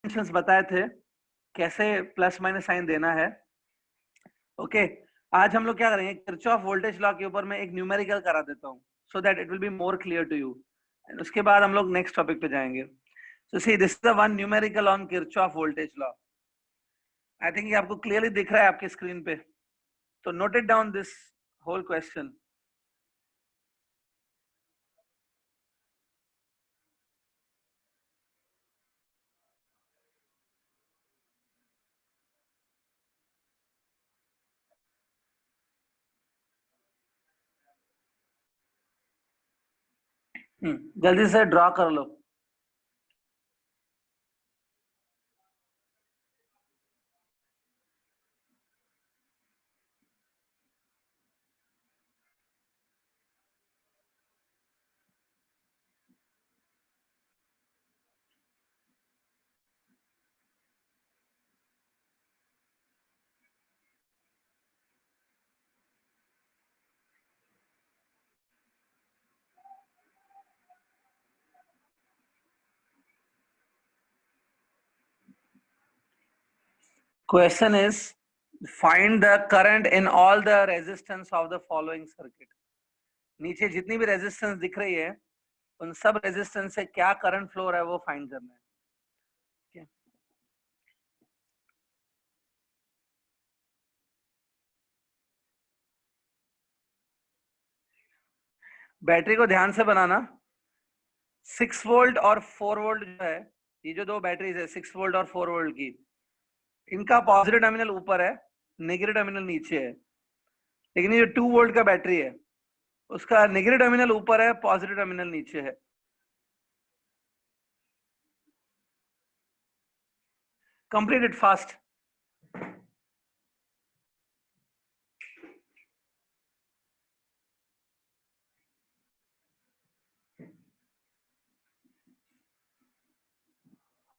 Conventions बताए थे कैसे प्लस माइनस साइन देना है। ओके आज हम लोग क्या करेंगे, किरचॉफ वोल्टेज लॉ के ऊपर मैं एक न्यूमेरिकल करा देता हूँ so that it will be more clear to you. उसके बाद हम लोग नेक्स्ट टॉपिक पे जाएंगे। So see this is the one numerical on Kirchhoff voltage law. I think ये आपको क्लियरली दिख रहा है आपकी स्क्रीन पे, तो note it down this whole question. जल्दी से ड्रॉ कर लो। Question is, find the current in all the resistance of the following circuit. नीचे जितनी भी रेजिस्टेंस दिख रही है उन सब रेजिस्टेंस से क्या करंट फ्लो है वो फाइंड करना है। बैटरी को ध्यान से बनाना। 6 वोल्ट और 4 वोल्ट जो है, ये जो दो बैटरीज है 6 वोल्ट और 4 वोल्ट की, इनका पॉजिटिव टर्मिनल ऊपर है, नेगेटिव टर्मिनल नीचे है। लेकिन ये जो 2 वोल्ट का बैटरी है उसका नेगेटिव टर्मिनल ऊपर है, पॉजिटिव टर्मिनल नीचे है। Complete it fast.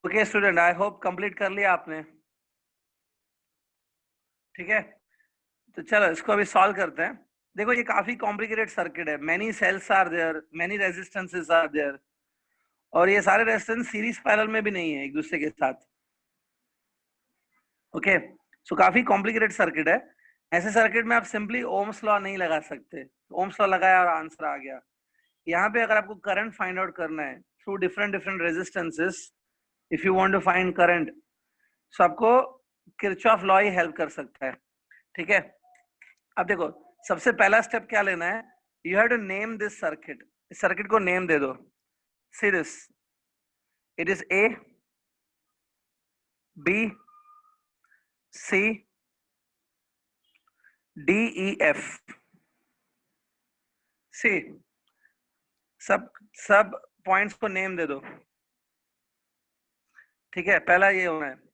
Okay student, I hope complete कर लिया आपने। ठीक है, तो चलो इसको अभी सॉल्व करते हैं। देखो ये काफी कॉम्प्लिकेटेड सर्किट है, many cells are there, many resistances are there, और ये सारे रेजिस्टेंस सीरीज पैरेलल में भी नहीं है एक दूसरे के साथ। ओके सो काफी कॉम्प्लिकेटेड सर्किट है। ऐसे सर्किट में आप सिंपली ओम्स लॉ नहीं लगा सकते। ओम्स लॉ लगाया और आंसर आ गया। यहाँ पे अगर आपको करंट फाइंड आउट करना है through different different resistances, if you want to find current, so आपको किरचॉफ लॉ ही हेल्प कर सकता है। ठीक है, अब देखो सबसे पहला स्टेप क्या लेना है, you have to name this circuit. इस सर्किट को नेम दे दो। See this, it is A, B, C, D, E, F. See सब सब पॉइंट्स को नेम दे दो। ठीक है, पहला ये होना है।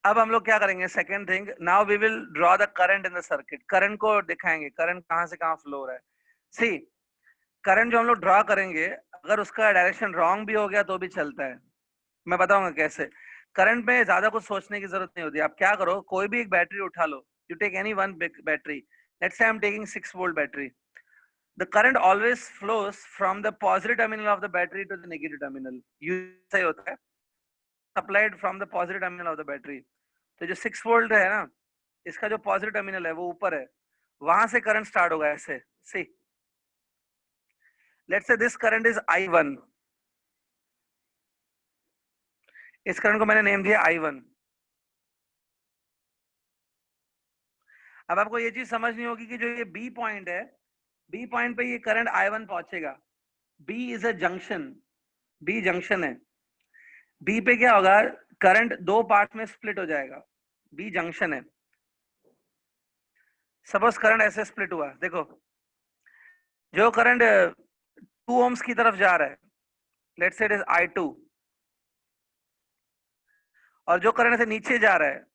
अब हम लोग क्या करेंगे, second thing, now we will draw the current in the circuit. Current को दिखाएंगे, करंट कहां से कहां फ्लो हो रहा है। सी करंट जो हम लोग ड्रॉ करेंगे, अगर उसका डायरेक्शन रॉन्ग भी हो गया तो भी चलता है। मैं बताऊंगा कैसे। करंट में ज्यादा कुछ सोचने की जरूरत नहीं होती। आप क्या करो, कोई भी एक बैटरी उठा लो, you take any one battery, let's say I am taking 6 volt battery. The current always flows from the positive terminal of the battery to the negative terminal. ये सही होता है, supplied from the positive terminal of the battery. तो जो 6 volt है ना, इसका जो पॉजिटिव टर्मिनल है वो ऊपर है, वहां से करंट स्टार्ट होगा ऐसे। See let's say this current is I1। इस करंट को मैंने नेम दिया I1। अब आपको ये चीज समझनी होगी कि जो ये बी पॉइंट है, बी पॉइंट पे ये करंट I1 पहुंचेगा। B is a junction, B junction है। बी पे क्या होगा, करंट दो पार्ट में स्प्लिट हो जाएगा। बी जंक्शन है। सपोज करंट ऐसे स्प्लिट हुआ, देखो जो करंट 2 ओम्स की तरफ जा रहा है, let's say it is I2, और जो करंट से नीचे जा रहा है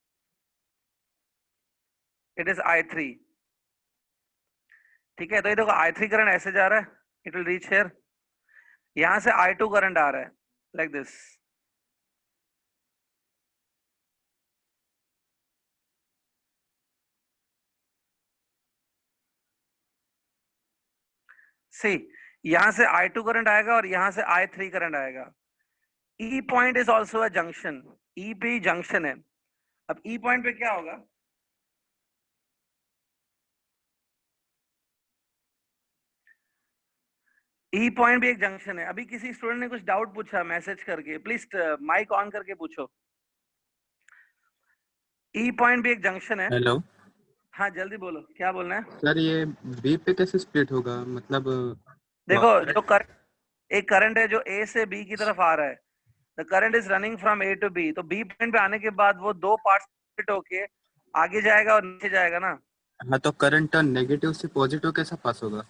इट इज I3। ठीक है, तो ये देखो I3 करंट ऐसे जा रहा है, इट विल रीच हियर। यहां से I2 करंट आ रहा है लाइक दिस। सी यहां से I2 करंट आएगा और यहां से I3 करंट आएगा। E point is also a junction. E पे जंक्शन है। अब ई पॉइंट पे क्या होगा, ई पॉइंट भी एक जंक्शन है। अभी किसी स्टूडेंट ने कुछ डाउट पूछा मैसेज करके, प्लीज माइक ऑन करके पूछो। ई पॉइंट भी एक जंक्शन है। हेलो हाँ जल्दी बोलो, क्या बोलना है। सर, ये बी पे कैसे स्प्लिट होगा? मतलब देखो जो एक करंट है जो ए से बी की तरफ आ रहा है, the current is running from A to B, तो बी पॉइंट पे आने के बाद वो दो पार्ट स्प्लिट होके आगे जाएगा और नीचे जाएगा ना। हाँ, तो करंट नेगेटिव से पॉजिटिव कैसा पास होगा?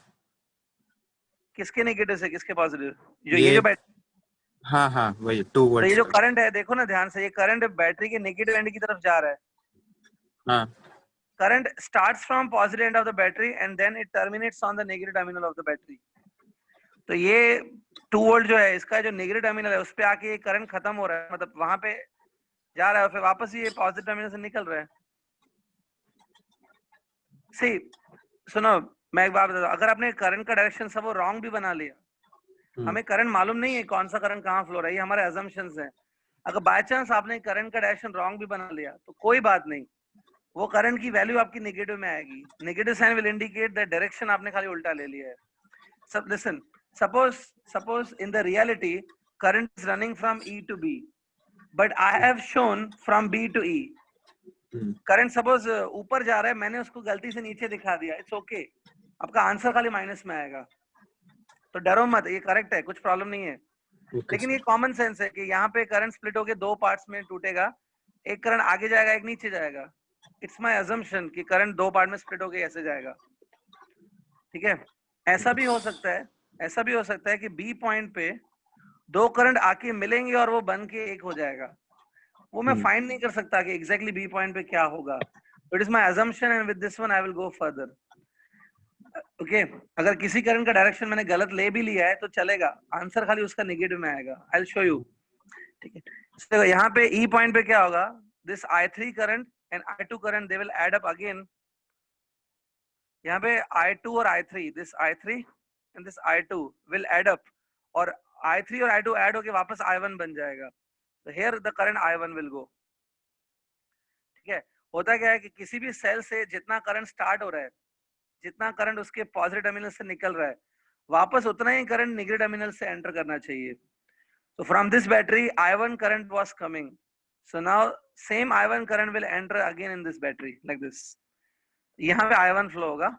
किसके नेगेटिव से किसके पॉजिटिव, जो ये ये जो बैटरी, हाँ हाँ वही 2 तो ये वोल्ट्स जो का। करंट है देखो ना ध्यान से, ये करंट बैटरी के नेगेटिव एंड की तरफ जा रहा है। हाँ current starts from positive end of the battery and then it terminates on the negative terminal of the battery. तो ये 2 वोल्ट जो है इसका जो नेगेटिव टर्मिनल है उस पे आके ये करंट खत्म हो रहा है, मतलब वहां पे जा रहा है, फिर वापस ये पॉजिटिव टर्मिनल से निकल रहा है। सी सुनो, मैं एक बात बता, अगर आपने करंट का डायरेक्शन सब वो रॉन्ग भी बना लिया, हमें करंट मालूम नहीं है कौन सा करंट कहाँ फ्लो रहा है, ये हमारे अजम्पशंस हैं। अगर बाय चांस आपने करंट का डायरेक्शन रॉन्ग भी बना लिया तो कोई बात नहीं, वो करंट की वैल्यू आपकी नेगेटिव में आएगी। Negative sign will indicate the direction आपने खाली उल्टा ले लिया है। सब listen, suppose in the reality current is running from E to B, but I have shown from B to E. Current suppose ऊपर जा रहा है, मैंने उसको गलती से नीचे दिखा दिया, इट्स ओके, आपका आंसर खाली माइनस में आएगा, तो डरो मत, ये करेक्ट है, कुछ प्रॉब्लम नहीं है। लेकिन ये कॉमन सेंस है कि यहाँ पे करंट स्प्लिट होके दो पार्ट्स में टूटेगा, एक करंट आगे जाएगा एक नीचे जाएगा। इट्स माय अजम्पशन कि करंट दो पार्ट में स्प्लिट होके ऐसे जाएगा, ठीक है। ऐसा भी हो सकता है, ऐसा भी हो सकता है कि बी पॉइंट पे दो करंट आके मिलेंगे और वो बन के एक हो जाएगा। वो मैं फाइंड नहीं कर सकता कि एग्जैक्टली बी पॉइंट पे क्या होगा, it is my assumption and with this one I will go further. Okay, अगर किसी करंट का डायरेक्शन मैंने गलत ले भी लिया है तो चलेगा, आंसर खाली उसका नेगेटिव में आएगा। आई विल शो यू, ठीक है। तो यहाँ पे ई पॉइंट पे क्या होगा, this I3 current and I2 current they will add up again. यहाँ पे I2 और I3, this I3 and this I2 will add up, और I3 और I2 ऐड होके वापस I1 बन जाएगा। तो here the current I1 will go, ठीक है। होता क्या है कि किसी भी सेल से जितना करंट स्टार्ट हो रहा है, जितना करंट उसके पॉजिटिव टर्मिनल से निकल रहा है, वापस उतना ही करंट नेगेटिव टर्मिनल से एंटर करना चाहिए। So from this battery, I1 current was coming. So now same I1 current will enter again in this battery like this. यहाँ पे I1 flow होगा,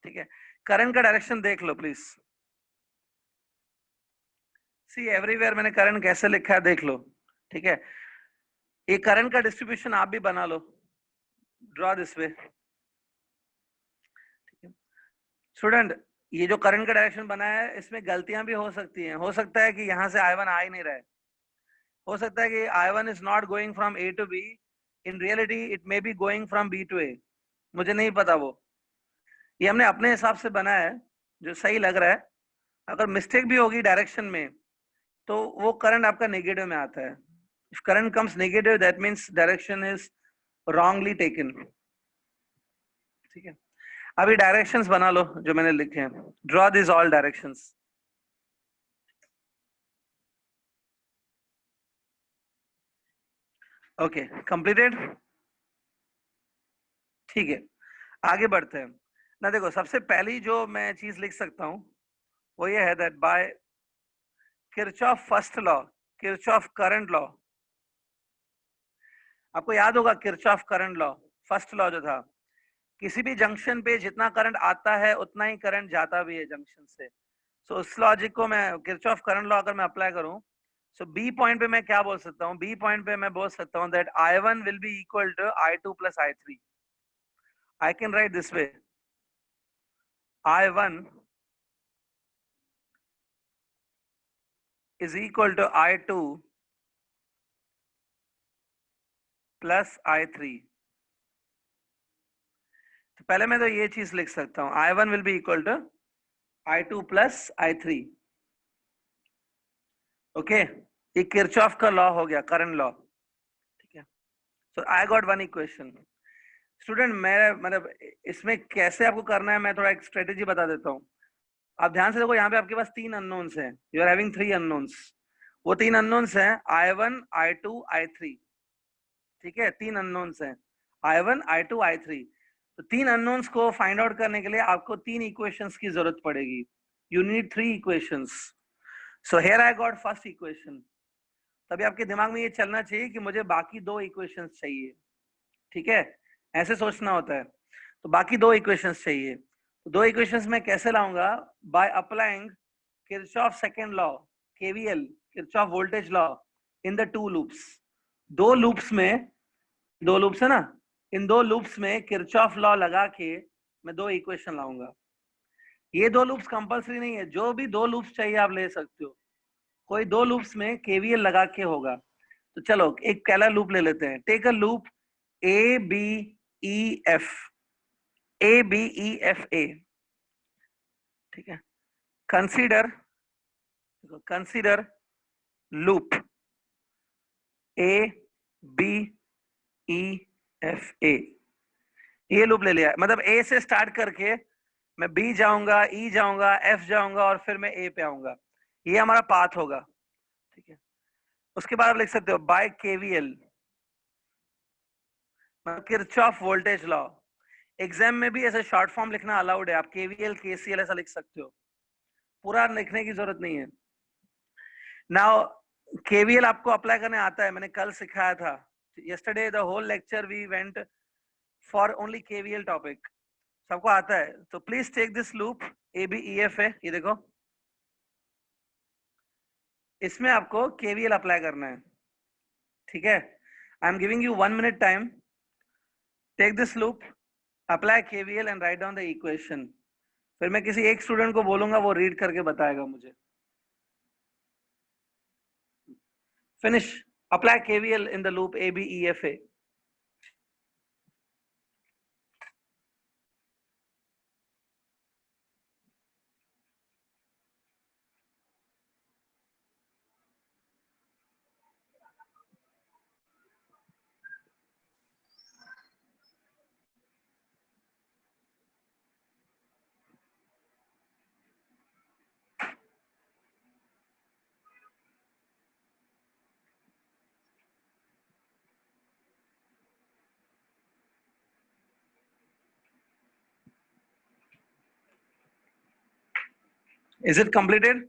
ठीक है। करंट का डायरेक्शन देख लो प्लीज। सी एवरीवेयर मैंने करंट कैसे लिखा है देख लो, ठीक है। ये करंट का डिस्ट्रीब्यूशन आप भी बना लो, ड्रॉ दिस वे। स्टूडेंट, ये जो करंट का डायरेक्शन बना है इसमें गलतियां भी हो सकती हैं। हो सकता है कि यहाँ से I1 आ ही नहीं रहा है, हो सकता है कि I1 is not going from A to B, in reality it may be going from B to A, मुझे नहीं पता वो, ये हमने अपने हिसाब से बनाया है जो सही लग रहा है। अगर मिस्टेक भी होगी डायरेक्शन में तो वो करंट आपका नेगेटिव में आता है। If current comes negative that means direction is wrongly taken, ठीक है। अभी डायरेक्शंस बना लो जो मैंने लिखे हैं, draw this all directions. Okay, completed, ठीक है। आगे बढ़ते हैं ना। देखो सबसे पहली जो मैं चीज लिख सकता हूं वो ये है that bye Kirchhoff first law, Kirchhoff current law, आपको याद होगा Kirchhoff current law, first law जो था, किसी भी जंक्शन पे जितना करंट आता है उतना ही करंट जाता भी है जंक्शन से। सो उस लॉजिक को मैं किरचॉफ करंट लॉ अगर मैं अप्लाई करूं, सो बी पॉइंट पे मैं क्या बोल सकता हूं, बी पॉइंट पे मैं बोल सकता हूं that I1 will be equal to I2 plus I3। I can write this way, I1 is equal to I2 plus I3। तो पहले मैं तो ये चीज लिख सकता हूं, I1 will be equal to I2 plus I3। Okay, ये किरचॉफ का लॉ हो गया, करंट लॉ, ठीक है। So I got one equation. Student मैं मतलब इसमें कैसे आपको करना है मैं थोड़ा एक स्ट्रेटेजी बता देता हूँ। आप ध्यान से देखो, यहाँ पे आपके पास तीन अननोन्स हैं, you are having three unknowns. वो तीन अननोन्स हैं I1, I2, I3। ठीक है, 3 अननोन्स हैं, I1, I2, I3। तो 3 अननोन्स को फाइंड आउट करने के लिए आपको 3 इक्वेशंस की जरूरत पड़ेगी। You need 3 equations. So here I got first equation. तभी आपके दिमाग में ये चलना चाहिए कि मुझे बाकी 2 इक्वेशंस चाहिए। ठीक है, ऐसे सोचना होता है। तो बाकी 2 इक्वेशंस चाहिए। तो 2 इक्वेशंस मैं कैसे लाऊंगा? By applying Kirchhoff second law, KVL, Kirchhoff voltage law in the 2 loops. 2 loops में, 2 लूप्स है ना, इन 2 लूप्स में किरचॉफ लॉ लगा के मैं 2 इक्वेशन लाऊंगा। ये 2 लूप्स कंपलसरी नहीं है, जो भी 2 लूप्स चाहिए आप ले सकते हो। कोई 2 लूप्स में केवीएल लगा के होगा। तो चलो एक पहला लूप ले लेते हैं। Take a loop A B E F, A B E F A. ठीक है, consider, consider loop A B E F A. ये लूप ले लिया, मतलब ए से स्टार्ट करके मैं बी जाऊंगा, ई जाऊंगा, एफ जाऊंगा और फिर मैं ए पे आऊंगा। ये हमारा पाथ होगा। ठीक है, उसके बाद आप लिख सकते हो by KVL, Kirchhoff voltage law. Exam में भी ऐसे शॉर्ट फॉर्म लिखना अलाउड है, आप केवीएल केसीएल ऐसा लिख सकते हो, पूरा लिखने की जरूरत नहीं है। नाउ केवीएल आपको अप्लाई करने आता है, मैंने कल सिखाया था। Yesterday the whole lecture we went for only KVL topic, सबको आता है। तो please take this loop A B E F है, ये देखो, इसमें आपको केवीएल अप्लाई करना है। ठीक है, I am giving you 1 minute time. Take this loop, apply KVL and write down the equation. फिर मैं किसी एक स्टूडेंट को बोलूंगा, वो रीड करके बताएगा मुझे। Finish, apply KVL in the loop A B E F A. Is it completed?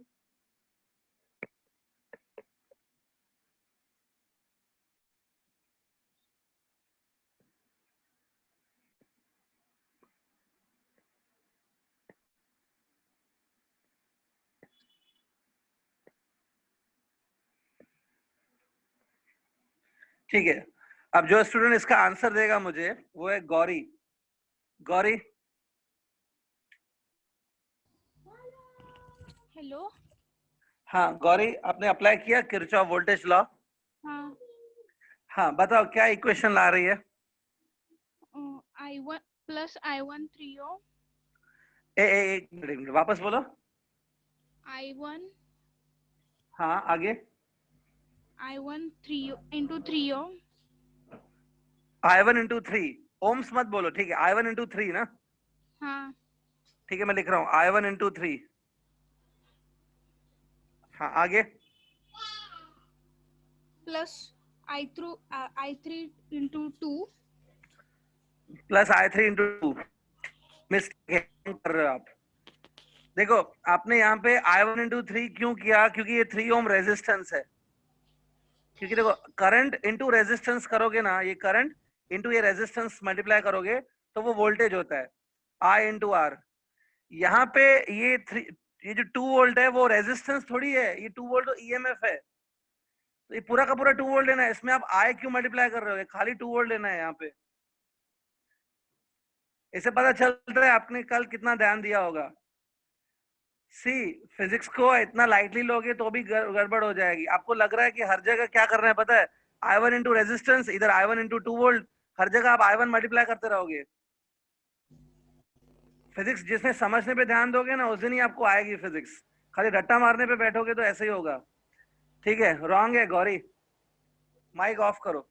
ठीक है, अब जो स्टूडेंट इसका आंसर देगा मुझे वो है गौरी। गौरी, हेलो। हाँ गौरी, आपने अप्लाई किया किरचॉफ वोल्टेज लॉ? हाँ, हाँ बताओ क्या इक्वेशन ला रही है? I1 plus I1 3O। एक मिनट वापस बोलो। I1, हाँ आगे। I1 3O into 3O। I1 into 3, ohms मत बोलो, ठीक है, I1 इंटू 3 ना? हाँ, ठीक है, मैं लिख रहा हूँ I1 इंटू 3। हाँ आगे। Plus I3 into 2। Plus I3 into 2। Mistake कर रहे हो आप। देखो आपने यहाँ पे I1 इंटू 3 क्यों किया? क्योंकि ये 3 ओम रेजिस्टेंस है। क्योंकि देखो करंट इंटू रेजिस्टेंस करोगे ना, ये करंट इंटू ये रेजिस्टेंस मल्टीप्लाई करोगे तो वो वोल्टेज होता है, I इंटू आर। यहाँ पे ये जो 2 वोल्ट है वो रेजिस्टेंस थोड़ी है, ये 2 वोल्ट तो ईएमएफ है। तो ये पूरा का पूरा 2 वोल्ट लेना है, इसमें आप आई क्यों मल्टीप्लाई कर रहे हो? खाली 2 वोल्ट लेना है यहाँ पे। इससे पता चलता है आपने कल कितना ध्यान दिया होगा। सी, फिजिक्स को इतना लाइटली लोगे तो भी गड़बड़ हो जाएगी। आपको लग रहा है कि हर जगह क्या करना है पता है? I1 इंटू रेजिस्टेंस, इधर I1 इंटू 2 वोल्ट, हर जगह आप I1 मल्टीप्लाई करते रहोगे। फिजिक्स जिसने समझने पे ध्यान दोगे ना, उस दिन ही आपको आएगी फिजिक्स। खाली रट्टा मारने पे बैठोगे तो ऐसे ही होगा। ठीक है, रॉन्ग है गौरी, माइक ऑफ करो।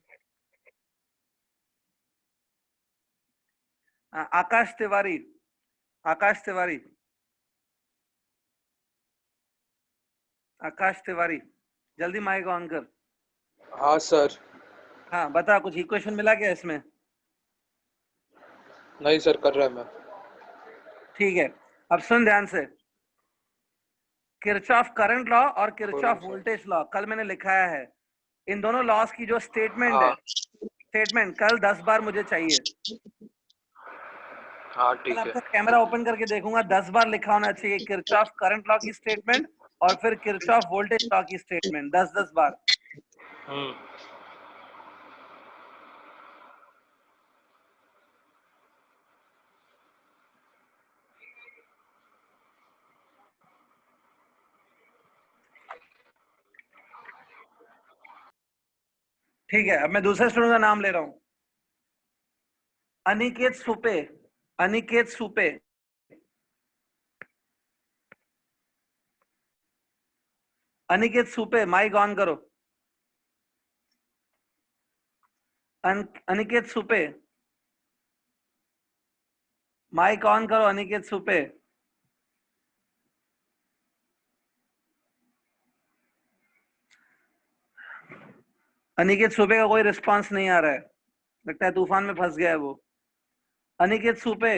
आकाश तिवारी, आकाश तिवारी, आकाश तिवारी, जल्दी माइक ऑन कर। हाँ सर। हाँ बता, कुछ इक्वेशन मिला क्या इसमें? नहीं सर, कर रहा है मैं। ठीक है, अब सुन ध्यान से। किरचॉफ करंट लॉ और किरचॉफ बोलो सर। वोल्टेज लॉ कल मैंने लिखाया है। इन दोनों लॉस की जो स्टेटमेंट है, हाँ स्टेटमेंट कल 10 बार मुझे चाहिए। हाँ, कल ठीक है। आपका कैमरा ओपन करके देखूंगा, 10 बार लिखा होना चाहिए किरचॉफ करंट लॉ की स्टेटमेंट और फिर किरचॉफ वोल्टेज लॉ की स्टेटमेंट, 10-10 बार। ठीक है, अब मैं दूसरे स्टूडेंट का नाम ले रहा हूं, अनिकेत सुपे। अनिकेत सुपे, अनिकेत सुपे, माइक ऑन करो। अनिकेत सुपे, माइक ऑन करो। अनिकेत सुपे, अनिकेत सुपे का कोई रिस्पांस नहीं आ रहा है, लगता है तूफान में फंस गया है वो। Aniket Supe,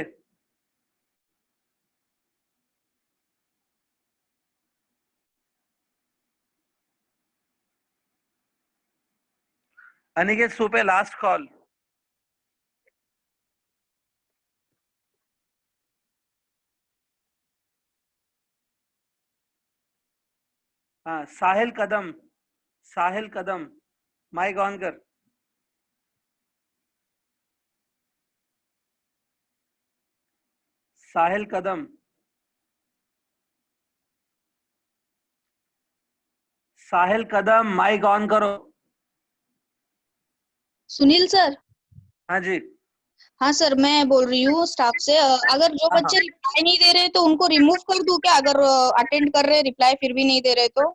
Aniket Supe, last call. हाँ, साहिल कदम, साहिल कदम, माइक ऑन कर। साहिल कदम, साहिल कदम, माइक ऑन करो। सुनील सर। हाँ जी। हाँ सर, मैं बोल रही हूँ स्टाफ से, अगर जो हाँ, बच्चे रिप्लाई नहीं दे रहे तो उनको रिमूव कर दूं क्या? अगर अटेंड कर रहे रिप्लाई फिर भी नहीं दे रहे तो?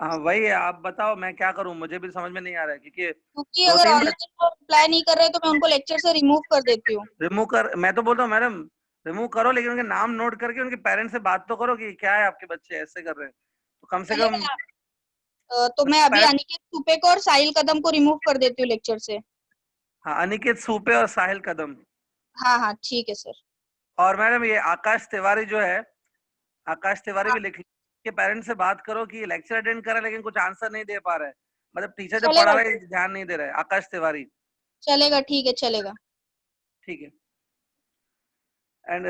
हाँ वही है, आप बताओ मैं क्या करूं, मुझे भी समझ में नहीं आ रहा है क्योंकि क्योंकि दो अगर तीन ऑनलाइन रिप्लाई नहीं कर रहे तो मैं उनको लेक्चर से रिमूव कर देती हूँ। रिमूव कर, मैं तो बोलता हूँ मैडम रिमूव करो, लेकिन उनके नाम नोट करके उनके पेरेंट्स से बात तो करो कि क्या है आपके बच्चे ऐसे कर रहे हैं, तो कम से कम। चलेगा। तो मैं अभी पेरेंट्स, अनिकेत सुपे को और साहिल कदम को रिमूव कर देती हूँ लेक्चर से। हाँ, अनिकेत सुपे और साहिल कदम। हाँ हाँ ठीक है सर। और मैडम ये आकाश तिवारी जो है, आकाश तिवारी हाँ, भी लिख के पेरेंट्स से बात करो कि लेक्चर अटेंड कर रहा है लेकिन कुछ आंसर नहीं दे पा रहा है, मतलब टीचर जो पढ़ा चलेगा रहा है ध्यान नहीं दे रहा है। आकाश तिवारी, चलेगा, ठीक है चलेगा। ठीक है। एंड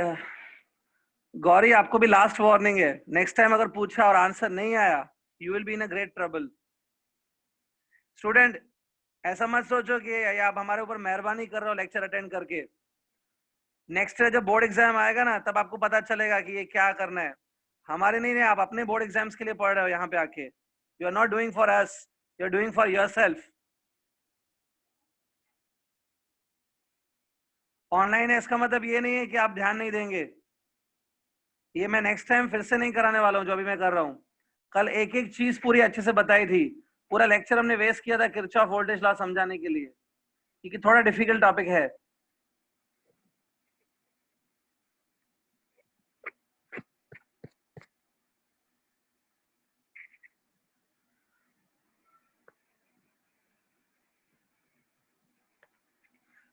गौरी, आपको भी लास्ट वार्निंग है, नेक्स्ट टाइम अगर पूछा और आंसर नहीं आया, you will be in a great trouble. Student, ऐसा मत सोचो कि ये आप हमारे ऊपर मेहरबानी कर रहे हो लेक्चर अटेंड करके। नेक्स्ट ईयर जब बोर्ड एग्जाम आएगा ना, तब आपको पता चलेगा कि ये क्या करना है। हमारे नहीं, आप अपने बोर्ड एग्जाम्स के लिए पढ़ रहे हो यहाँ पे आके। You are not doing for us, you are doing for yourself. Online है इसका मतलब ये नहीं है कि आप ध्यान नहीं देंगे। ये मैं नेक्स्ट टाइम फिर से नहीं कराने वाला हूँ जो अभी मैं कर रहा हूँ। कल एक एक चीज पूरी अच्छे से बताई थी, पूरा लेक्चर हमने वेस्ट किया था किरचॉफ वोल्टेज लॉ समझाने के लिए, क्योंकि थोड़ा डिफिकल्ट टॉपिक है।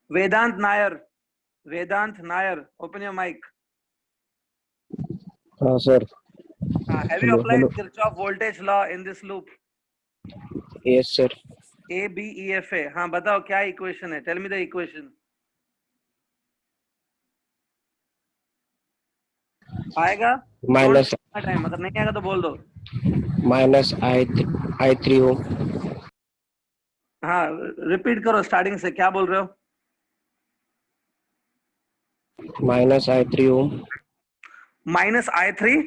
Vedant Nair, Vedant Nair, open your mic. हाँ sir. Have you hello applied hello. Kirchhoff voltage law in this loop? Yes sir. ABEFA, हाँ बताओ क्या इक्वेशन है, टेल मी द इक्वेशन। आएगा माइनस टाइम, अगर नहीं आएगा तो बोल दो। Minus I three ohm. हाँ, रिपीट करो स्टार्टिंग से, क्या बोल रहे हो? Minus I three ohm minus I3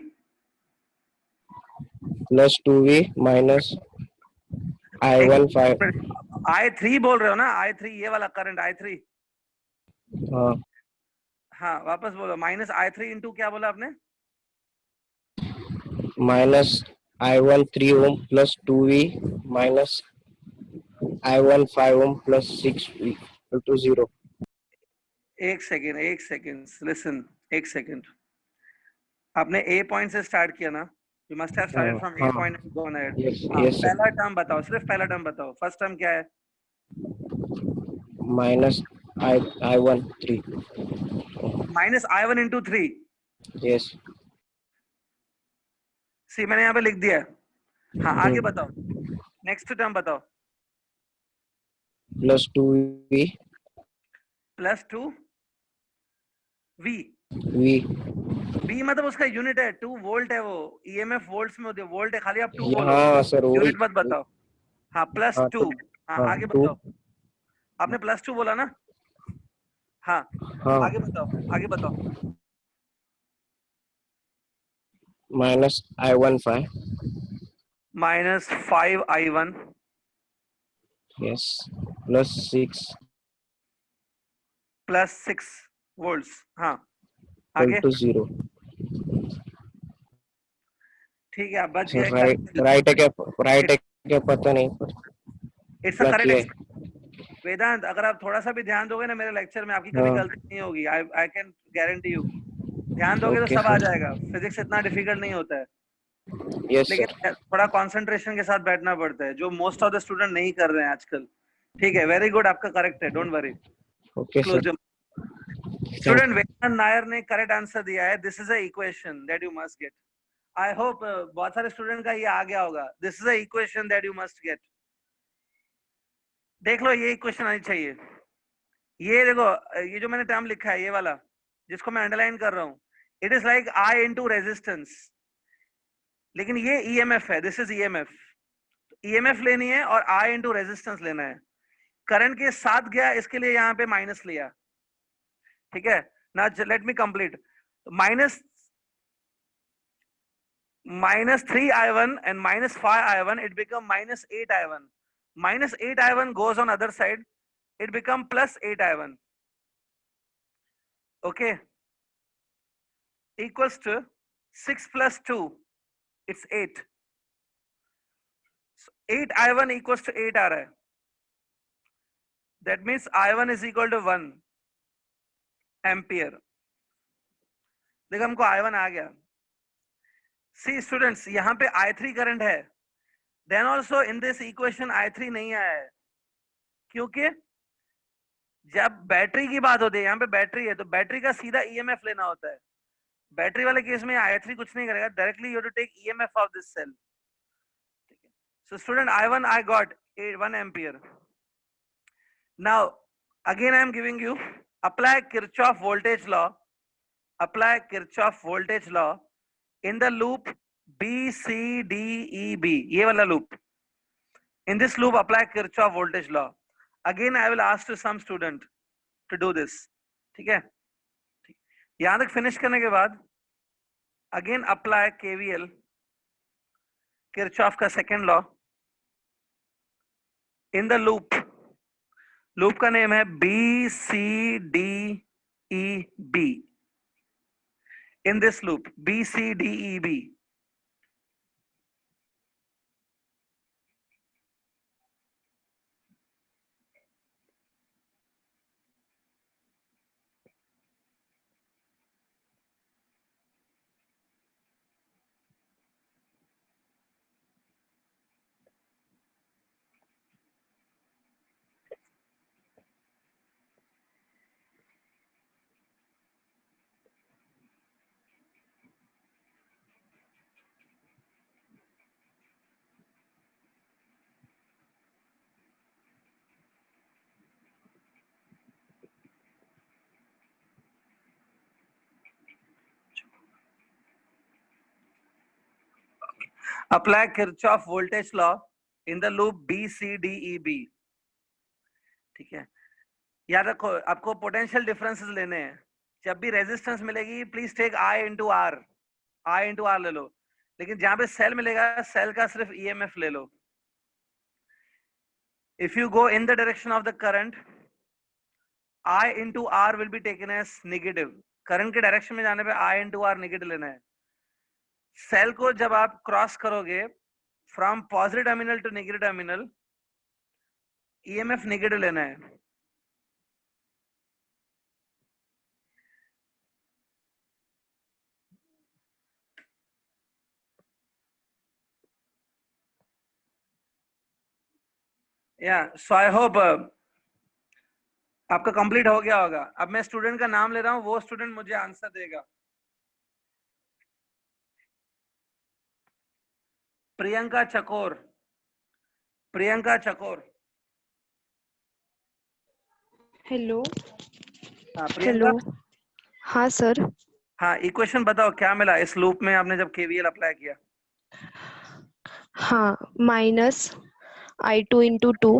plus 2V minus I15। I3 बोल रहे हो ना? I3 ये वाला करंट I3। हाँ, हाँ वापस बोलो, माइनस I3 इंटू क्या बोला आपने? Minus I13 ohm plus 2V minus I15 ohm plus 6V to 0। एक सेकेंड, लिसन, एक सेकेंड। आपने A पॉइंट से स्टार्ट किया ना? You must have started from A point and gone ahead. Yes हाँ, यस सर। पहला टर्म बताओ, सिर्फ पहला टर्म बताओ। फर्स्ट टर्म क्या है? minus I1 3. Minus I1 into 3. Yes. सी मैंने यहाँ पे लिख दिया. हाँ आगे Hmm. बताओ. नेक्स्ट टर्म बताओ. Plus 2v plus 2 V. v. V मतलब उसका यूनिट है. 2 वोल्ट है वो. EMF वोल्ट्स में होती है. वोल्ट है खाली. आप 2 बोलो. हाँ सर वही. यूनिट मत बताओ. हाँ प्लस हाँ 2. तो हाँ हाँ आगे 2. बताओ. आपने प्लस 2 बोला ना. हाँ हाँ आगे बताओ. आगे बताओ. minus I1 5. Minus 5I1 Yes. Plus 6 plus 6 volts. हाँ equal आगे. to 0. ठीक है. आप बच सर गए. राइट है क्या पता नहीं पर इट्स अ ना किया है. करेक्ट. वेदांत अगर आप थोड़ा सा भी ध्यान दोगे ना मेरे लेक्चर में, आपकी कभी हाँ. गलती नहीं होगी. I can guarantee you. ध्यान दोगे तो ओके सब आ सर. जाएगा. फिजिक्स इतना डिफिकल्ट नहीं होता है. Yes sir. लेकिन थोड़ा कंसंट्रेशन के साथ बैठना पड़ता है, जो मोस्ट ऑफ द स्टूडेंट नहीं कर रहे हैं आजकल. ठीक है. Very good. आपका करेक्ट है. Don't worry. Okay close. Sir. Student Vedant Nair ने करेक्ट आंसर दिया है. This is a equation that you must get. I hope बहुत सारे स्टूडेंट का ये आ गया होगा. This is a equation that you must get. देख लो ये इक्वेशन आनी चाहिए. ये देखो ये जो मैंने टर्म लिखा है ये वाला जिसको मैं अंडरलाइन कर रहा हूं. It is like I into resistance. लेकिन ये ईएमएफ है. This is EMF. ईएमएफ लेनी है और आई इनटू रेजिस्टेंस लेना है. करंट के साथ गया इसके लिए यहाँ पे माइनस लिया. ठीक है ना. Let me complete. Minus -3I1 and -5I1, it become -8I1. -8I1 goes on other side, it become +8I1. Okay, equals to 6 plus 2, it's 8. So 8I1 equals to 8 आ रहा है. That means I1 is equal to 1 ampere. देखो हमको I1 आ गया. See students, यहाँ पे I3 current है. Then also in this equation I3 नहीं आया है. क्योंकि जब बैटरी की बात होती है, यहाँ पे बैटरी है तो बैटरी का सीधा ईएमएफ लेना होता है. बैटरी वाले केस में I3 कुछ नहीं करेगा. Directly you have to take EMF of this cell. So student I1 I got 1 ampere. Now again I am giving you, apply Kirchhoff voltage law. Apply Kirchhoff voltage law in the loop BCDEB. ये वाला loop. In this loop apply Kirchhoff voltage law. Again I will ask to some student to do this. ठीक है. यहां तक finish करने के बाद again apply KVL, Kirchhoff का second law, in the loop. Loop का नेम है BCDEB. In this loop BCDEB. Apply Kirchhoff voltage law in the loop BCDEB. ठीक है. याद रखो आपको पोटेंशियल डिफरेंसेस लेने हैं. जब भी रेजिस्टेंस मिलेगी please take I into R. I into R ले लो. लेकिन जहां पे सेल मिलेगा सेल का सिर्फ ईएमएफ ले लो. If you go in the direction of the current, I into R will be taken as negative. Current के डायरेक्शन में जाने पे I इंटू आर नेगेटिव लेना है. सेल को जब आप क्रॉस करोगे from positive terminal to negative terminal, EMF negative लेना है. Yeah, so I hope आपका कंप्लीट हो गया होगा। अब मैं स्टूडेंट का नाम ले रहा हूं, वो स्टूडेंट मुझे आंसर देगा। प्रियंका चकोर, प्रियंका चकोर। हेलो हाँ प्रियंका। हेलो। हाँ सर। हाँ इक्वेशन बताओ क्या मिला इस लूप में आपने जब केवीएल अप्लाई किया। हाँ, -I2 × 2।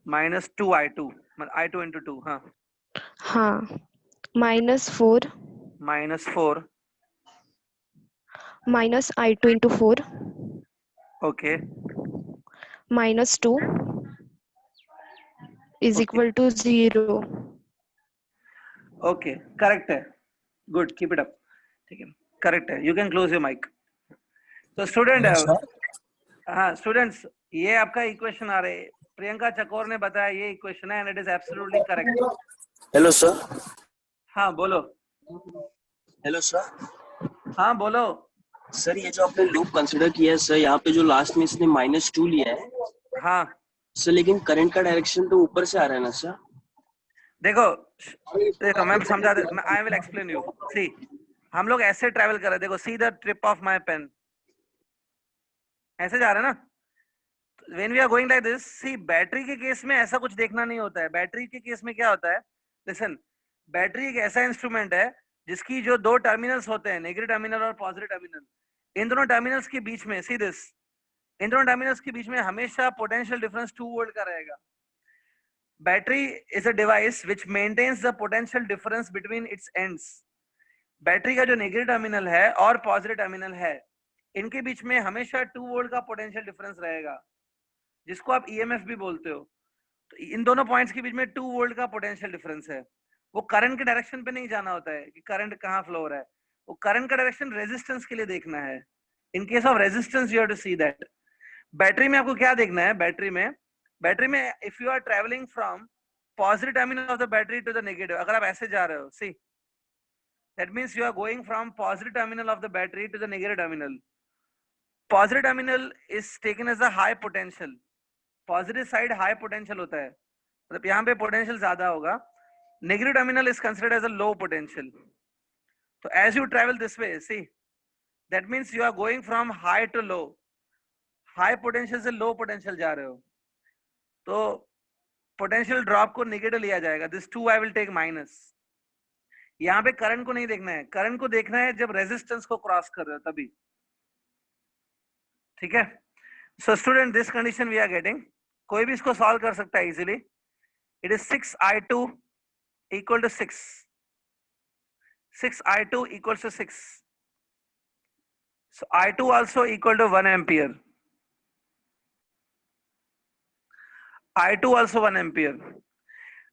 -2I2, I2 × 2। हाँ हाँ, -4 -4। -I2 × 4 okay -2 okay = 0। Okay correct है, गुड, कीप इट अप। ठीक है करेक्ट है, you can close your mic. तो स्टूडेंट, हाँ स्टूडेंट्स, ये आपका इक्वेशन आ रहे, प्रियंका चकोर ने बताया ये इक्वेशन है and it is absolutely correct. Hello sir. हाँ बोलो। Hello sir. हाँ बोलो। सर ये जो आपने लूप कंसीडर किया है सर, यहाँ पे जो लास्ट में इसने -2 लिया है हाँ सर, लेकिन करंट का डायरेक्शन तो ऊपर से आ रहा है ना सर। देखो देखो मैं समझा दे, I will explain you. See हम लोग ऐसे ट्रैवल कर रहे हैं, देखो see the trip of my pen, ऐसे जा रहे हैं ना। When we are going like this, see battery के केस में ऐसा कुछ देखना नहीं होता है। बैटरी के केस में क्या होता है, लिसन, बैटरी एक ऐसा इंस्ट्रूमेंट है जिसकी जो दो टर्मिनल्स होते हैं, नेगेटिव टर्मिनल और पॉजिटिव टर्मिनल, इन दोनों टर्मिनल्स के बीच में, सी दिस, इन दोनों टर्मिनल्स के बीच में हमेशा पोटेंशियल डिफरेंस 2 वोल्ट का रहेगा। Battery is a device which maintains the potential difference between its ends. Battery का जो नेगेटिव टर्मिनल है और पॉजिटिव टर्मिनल है, इनके बीच में हमेशा 2 वोल्ट का पोटेंशियल डिफरेंस रहेगा, जिसको आप ईएमएफ भी बोलते हो। तो इन दोनों पॉइंट्स के बीच में 2 वोल्ट का पोटेंशियल डिफरेंस है। वो करंट के डायरेक्शन पे नहीं जाना होता है कि करंट कहाँ फ्लो हो रहा है, वो करंट का डायरेक्शन रेजिस्टेंस के लिए देखना है। In case of resistance you have to see that. Battery में आपको क्या देखना है, बैटरी में if you are travelling from positive terminal of the battery to the negative, अगर आप ऐसे जा रहे हो, see that means you are going from positive terminal of the battery to the negative terminal. Positive terminal is taken as a high potential, positive side high potential होता है, मतलब यहाँ पे पोटेंशियल ज्यादा होगा। Negative terminal is considered as a low potential. तो as you travel this way, see that means you are going from high to low, high potential से low potential जा रहे हो, तो पोटेंशियल ड्रॉप को नेगेटिव लिया जाएगा। This 2 I will take minus. यहाँ पे करंट को नहीं देखना है, करंट को देखना है जब रेजिस्टेंस को क्रॉस कर रहे हो तभी। ठीक है, so student this condition we are getting, कोई भी इसको सॉल्व कर सकता है easily. It is 6I2 equal to 6, 6I2 equals to 6, so I2 also equal to 1 ampere, I2 also 1 ampere।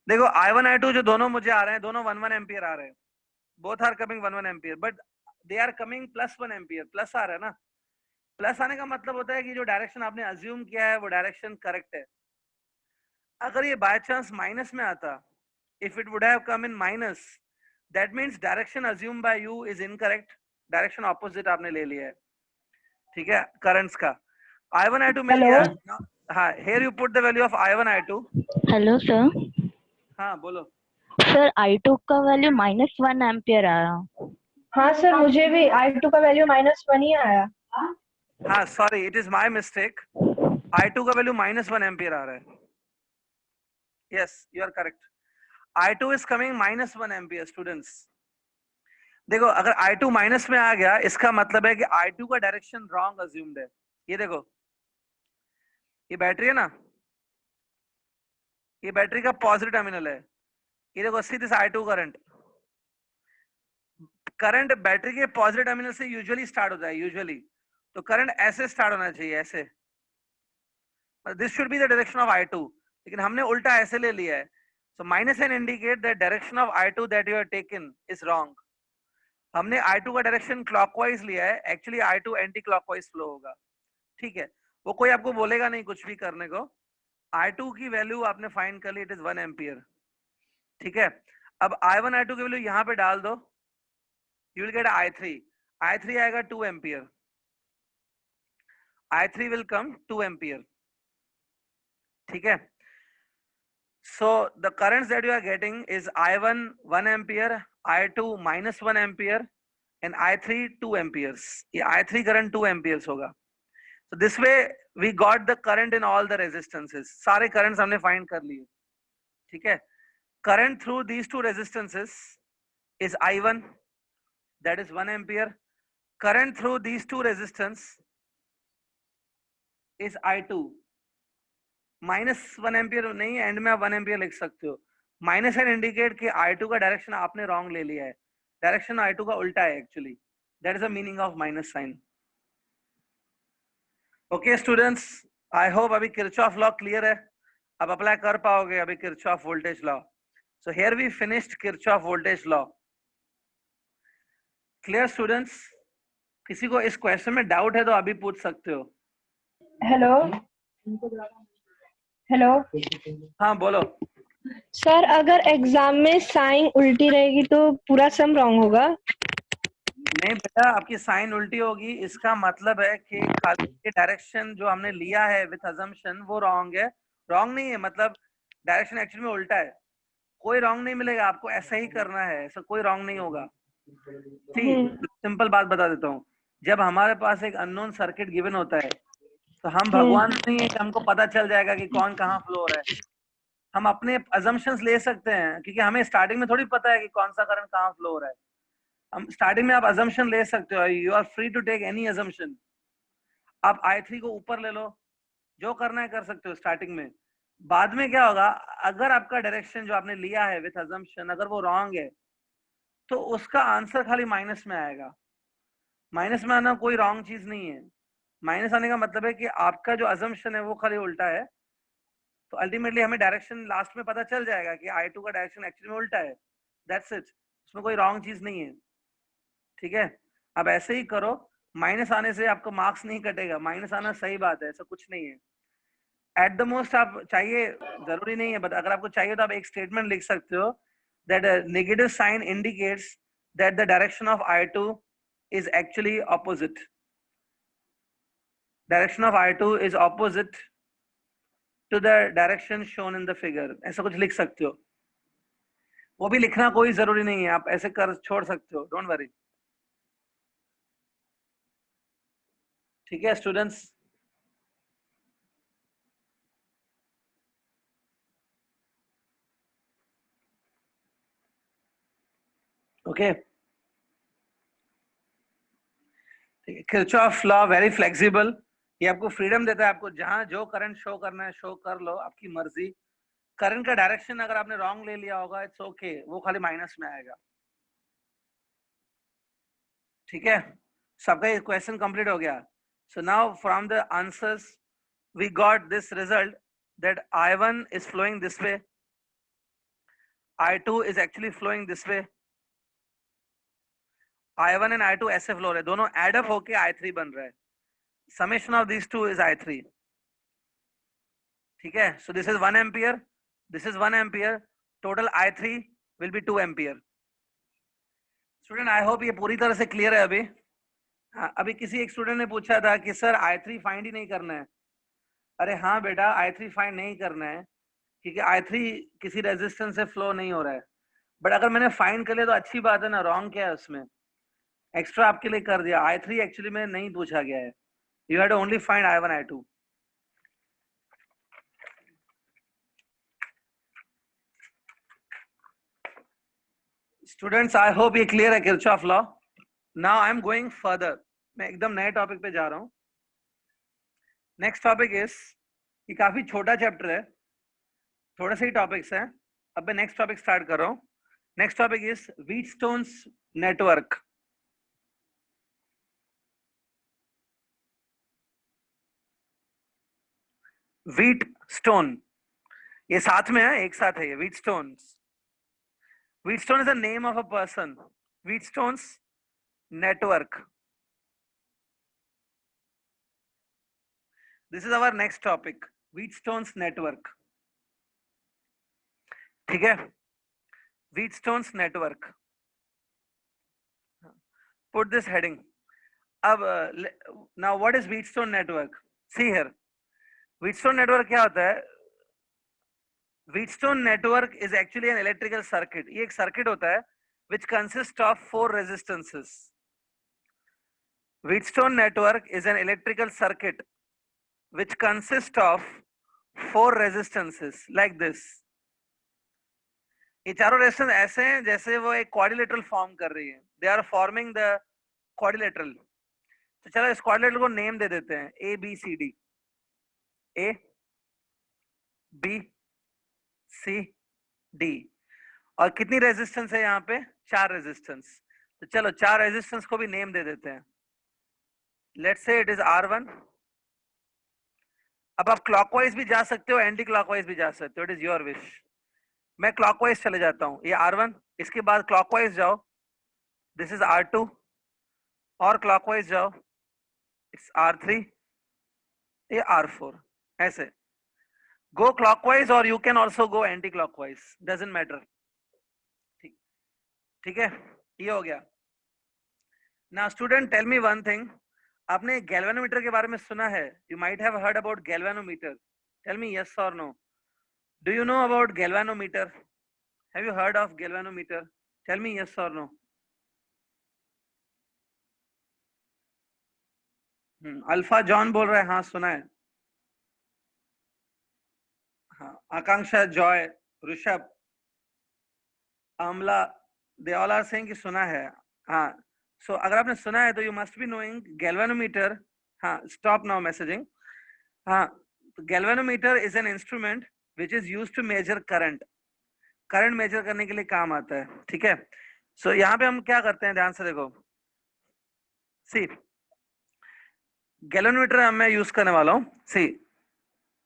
देखो I1 I2 जो दोनों मुझे आ रहे हैं, दोनों 1 एम्पियर आ रहे हैं, both are coming 1 ampere, but they are coming +1 ampere, plus आ रहा है ना। प्लस आने का मतलब होता है कि जो डायरेक्शन आपने अज्यूम किया है वो डायरेक्शन करेक्ट है। अगर ये बाय चांस माइनस में आता, if it would have come in minus, that means direction assumed by you is incorrect, direction opposite आपने ले लिया है। ठीक है, करंट्स का I1 I2 मिल गया। हाँ, here you put the value of I1 I2। Hello sir. हाँ बोलो। सर I2 का वैल्यू -1 एम्पियर आ रहा। हाँ सर, मुझे भी I2 का वैल्यू -1 ही आया। हाँ sorry, it is my mistake, I2 का वैल्यू -1 एम्पियर आ रहा है। Yes you are correct, I2 is coming -1 ampere. Students देखो, अगर I2 माइनस में आ गया, इसका मतलब है कि I2 का डायरेक्शन रॉन्ग अज्यूम्ड है। ये देखो, ये बैटरी है ना, ये बैटरी का पॉजिटिव टर्मिनल है। ये देखो see this I2 current battery के पॉजिटिव टर्मिनल से यूजुअली स्टार्ट होता है, यूजुअली तो करंट ऐसे स्टार्ट होना चाहिए, ऐसे, this should be the direction of I2, लेकिन हमने उल्टा ऐसे ले लिया है। सो -n indicate the direction of I2 that you have taken is wrong. हमने I2 का डायरेक्शन क्लॉकवाइज लिया है, actually I2 anti clockwise flow होगा। ठीक है, वो कोई आपको बोलेगा नहीं कुछ भी करने को। I2 की वैल्यू आपने फाइंड कर ली, इट इज 1 एम्पियर। ठीक है, अब I1 I2 की वैल्यू यहाँ पे डाल दो, you will gate I3, I3 आएगा 2 ampere, I3 will come 2 ampere. ठीक है, So the currents that you are getting is I1 1 ampere, I2 minus 1 ampere and I3 2 amperes. ये I3 current 2 amperes होगा. So this way we got the current in all the resistances. सारे currents हमने find कर लिए. ठीक है? Current through these two resistances is I1, that is 1 ampere. Current through these two resistance is I2. -1 ampere नहीं, and में आप 1 ampere लिख सकते हो. माइनस साइन इंडिकेट कि I2 का डायरेक्शन आपने रॉन्ग ले लिया है. डायरेक्शन I2 का उल्टा है actually. That is the meaning of minus sign. Okay students, I hope अभी किरचॉफ लॉ क्लियर है. अब अप्लाई कर पाओगे अभी Kirchhoff voltage law. So here we finished Kirchhoff voltage law. Clear students? किसी को इस क्वेश्चन में डाउट है तो अभी पूछ सकते हो. हेलो हेलो हाँ बोलो. सर अगर एग्जाम में साइन उल्टी रहेगी तो पूरा सम रॉन्ग होगा? नहीं बेटा, आपकी साइन उल्टी होगी इसका मतलब है कि खाली डायरेक्शन जो हमने लिया है विथ अजम्पशन वो रॉन्ग है. रॉन्ग नहीं है, मतलब डायरेक्शन एक्चुअली में उल्टा है. कोई रॉन्ग नहीं मिलेगा आपको, ऐसा ही करना है, ऐसा कोई रॉन्ग नहीं होगा. ठीक, सिंपल बात बता देता हूँ. जब हमारे पास एक अननोन सर्किट गिवन होता है तो हम भगवान नहीं है कि हमको पता चल जाएगा कि कौन कहाँ फ्लो हो रहा है. हम अपने अजम्पशंस ले सकते हैं क्योंकि हमें स्टार्टिंग में थोड़ी पता है कि कौन सा करंट कहाँ फ्लो हो रहा है. हम स्टार्टिंग में आप अजम्पशन ले सकते हो. You are free to take any assumption. आप I3 को ऊपर ले लो, जो करना है कर सकते हो स्टार्टिंग में. बाद में क्या होगा, अगर आपका डायरेक्शन जो आपने लिया है विथ अजम्पशन अगर वो रॉन्ग है तो उसका आंसर खाली माइनस में आएगा. माइनस में आना कोई रॉन्ग चीज नहीं है. माइनस आने का मतलब है कि आपका जो अजम्पशन है वो खाली उल्टा है. तो अल्टीमेटली हमें डायरेक्शन लास्ट में पता चल जाएगा कि I2 का डायरेक्शन एक्चुअली में उल्टा है. That's it. उसमें कोई रॉन्ग चीज नहीं है. ठीक है? अब ऐसे ही करो. माइनस आने से आपको मार्क्स नहीं कटेगा. माइनस आना सही बात है, ऐसा कुछ नहीं है. एट द मोस्ट आप चाहिए, जरूरी नहीं है, बट अगर आपको चाहिए तो आप एक स्टेटमेंट लिख सकते हो that negative sign indicates that the direction of I2 is actually opposite. Direction of I2 is opposite to the direction shown in the figure. ऐसा कुछ लिख सकते हो. वो भी लिखना कोई जरूरी नहीं है, आप ऐसे कर छोड़ सकते हो. Don't worry. ठीक है students? Okay. Kirchhoff law very flexible. ये आपको फ्रीडम देता है, आपको जहां जो करंट शो करना है शो कर लो, आपकी मर्जी. करंट का डायरेक्शन अगर आपने रॉन्ग ले लिया होगा इट्स ओके, वो खाली माइनस में आएगा. ठीक है? सबका ये क्वेश्चन कंप्लीट हो गया. So now from the answers we got this result that I1 is flowing this way, I2 is actually flowing this way. I1 and I2 ऐसे फ्लो रहे, दोनों एड अप होके I3 बन रहा है. Summation of these two is I3. ठीक है? So this is 1 ampere, this is 1 ampere. Total I3 will be 2 ampere. Student, I hope ये पूरी तरह से क्लियर है अभी. अभी किसी एक स्टूडेंट ने पूछा था कि सर I3 फाइंड ही नहीं करना है. अरे हाँ बेटा, I3 फाइंड नहीं करना है क्योंकि I3 किसी रेजिस्टेंस से फ्लो नहीं हो रहा है. बट अगर मैंने फाइंड कर लिया तो अच्छी बात है ना. रॉन्ग क्या है उसमें? एक्स्ट्रा आपके लिए कर दिया. I3 एक्चुअली में नहीं पूछा गया है. You had to only find I1, I2. Students, I hope ये clear है Kirchhoff law. Now I am going further. मैं एकदम नए टॉपिक पे जा रहा हूँ. Next topic is, ये काफी छोटा चैप्टर है, थोड़े से ही टॉपिक्स हैं. अब मैं नेक्स्ट टॉपिक स्टार्ट कर रहा हूँ. Next topic is Wheatstone's network. Wheatstone ये साथ में है, एक साथ है ये. व्हीटस्टोन्स. Wheatstone is the name of a person. Wheatstone's network. This is our next topic. Wheatstone's network. ठीक है? Wheatstone's network. Put this heading. अब now what is Wheatstone network? See here. Wheatstone network क्या होता है? Wheatstone network is actually an electrical circuit. ये एक circuit होता है which consists of 4 resistances. Wheatstone network is an electrical circuit which consists of 4 resistances like this. ये चारों resistance ऐसे हैं जैसे वो एक क्वाड्रिलेटरल फॉर्म कर रही है. They are forming the quadrilateral. तो चलो इस क्वाड्रिलेटरल को नेम दे देते हैं A B C D. A B C D. और कितनी रेजिस्टेंस है यहाँ पे? 4 रेजिस्टेंस. तो चलो 4 रेजिस्टेंस को भी नेम दे देते हैं. Let's say it is R1. अब आप क्लॉकवाइज भी जा सकते हो, एंटी क्लॉकवाइज भी जा सकते हो, इट इज योर विश. मैं क्लॉकवाइज चले जाता हूँ. ये R1, इसके बाद क्लॉकवाइज जाओ, दिस इज R2, और क्लॉकवाइज जाओ, इट्स R3, ये R4. ऐसे go clockwise or you can also go anti clockwise, doesn't matter. ठीक है, ये हो गया. Now student, tell me one thing. आपने गैल्वेनोमीटर के बारे में सुना है? You might have heard about galvanometer. Tell me yes or no. Do you know about galvanometer? Have you heard of galvanometer? Tell me yes or no. Alpha John बोल रहा है हाँ सुना है. हाँ, आकांक्षा, जॉय, ऋषभ, अमला, दे ऑल आर सेइंग कि सुना है. हाँ, सो अगर आपने सुना है तो you must be knowing galvanometer. हाँ, स्टॉप नाउ मैसेजिंग. हाँ, galvanometer is an instrument which is used to measure current. Current measure करने के लिए काम आता है. ठीक है, सो यहाँ पे हम क्या करते हैं, ध्यान से देखो. सी गैल्वेनोमीटर मैं यूज करने वाला हूँ. सी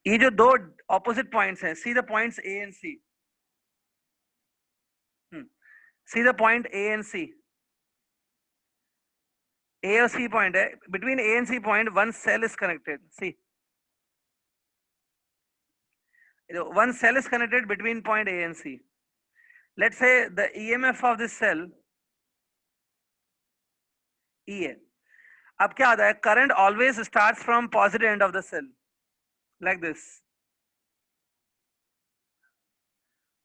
ये जो दो ऑपोजिट पॉइंट्स हैं, see the points A and C. See the point A and C. A और सी पॉइंट है. Between A and C point one cell is connected. See one cell is connected between point A and C. Let's say the EMF of this cell E है. अब क्या आता है, current always starts from positive end of the cell like this.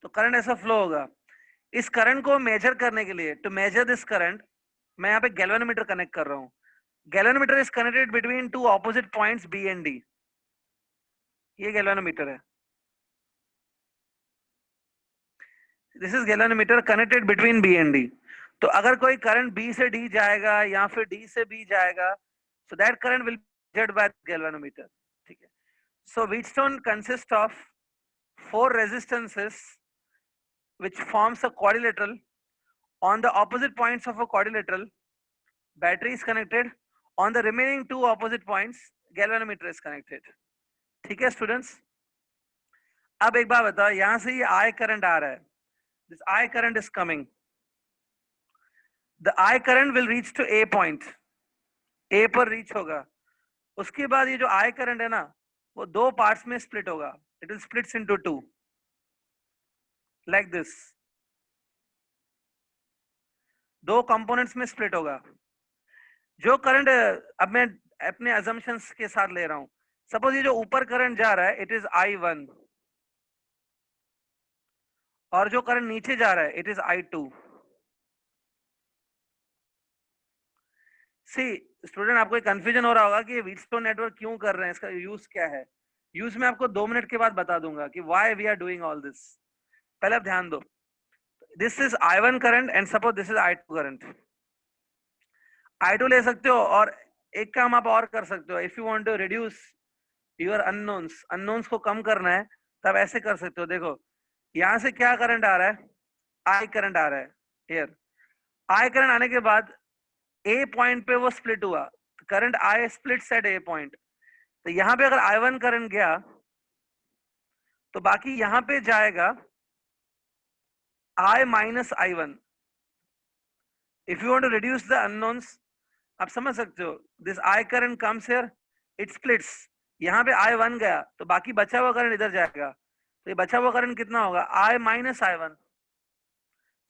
तो current ऐसा flow होगा. इस current को मेजर करने के लिए, टू मेजर दिस करंट, मैं यहाँ पे गैल्वेनोमीटर कनेक्ट कर रहा हूँ. Galvanometer is connected between two opposite points B and D. ये गैल्वेनोमीटर है. This is galvanometer connected between B and D. तो अगर कोई करंट बी से डी जाएगा या फिर डी से बी जाएगा, so that current will be measured by galvanometer. ठीक है. So Wheatstone consist of 4 resistances which forms a quadrilateral. On the opposite points of a quadrilateral, battery is connected. On the remaining 2 opposite points, galvanometer is connected. ठीक है students. अब एक बात बताओ, यहां से ये I करंट आ रहा है. This I current is coming. The I current will reach to A point. A पर reach होगा. उसके बाद ये जो I current है ना, वो 2 पार्ट्स में स्प्लिट होगा. It will splits into 2 like this. 2 components में स्प्लिट होगा. जो करंट अब मैं अपने assumptions के साथ ले रहा हूं. सपोज ये जो ऊपर करंट जा रहा है, it is I1, और जो करंट नीचे जा रहा है, it is I2. See student, आपको कंफ्यूजन हो रहा होगा कि व्हीटस्टोन नेटवर्क क्यों कर रहे हैं, इसका यूज क्या है. यूज में आपको 2 मिनट के बाद बता दूंगा कि why we are doing all this. पहले आप ध्यान दो. This is I1 current and suppose this is I2 current. I2 ले सकते हो, और एक काम आप और कर सकते हो. If you want to reduce your unknowns को कम करना है, तब ऐसे कर सकते हो. देखो यहां से क्या करंट आ रहा है, I करंट आ रहा है. हियर I करंट आने के बाद A पॉइंट पे वो स्प्लिट हुआ. Current I splits at A point. तो यहाँ पे अगर I1 करंट गया, तो बाकी यहाँ पे जाएगा I minus I1. If you want to reduce the unknowns, आप समझ सकते हो. This I current comes here, it splits. यहाँ पे I1 गया, तो बाकी बचा हुआ करंट इधर जाएगा. तो ये बचा हुआ करंट कितना होगा, I minus I1.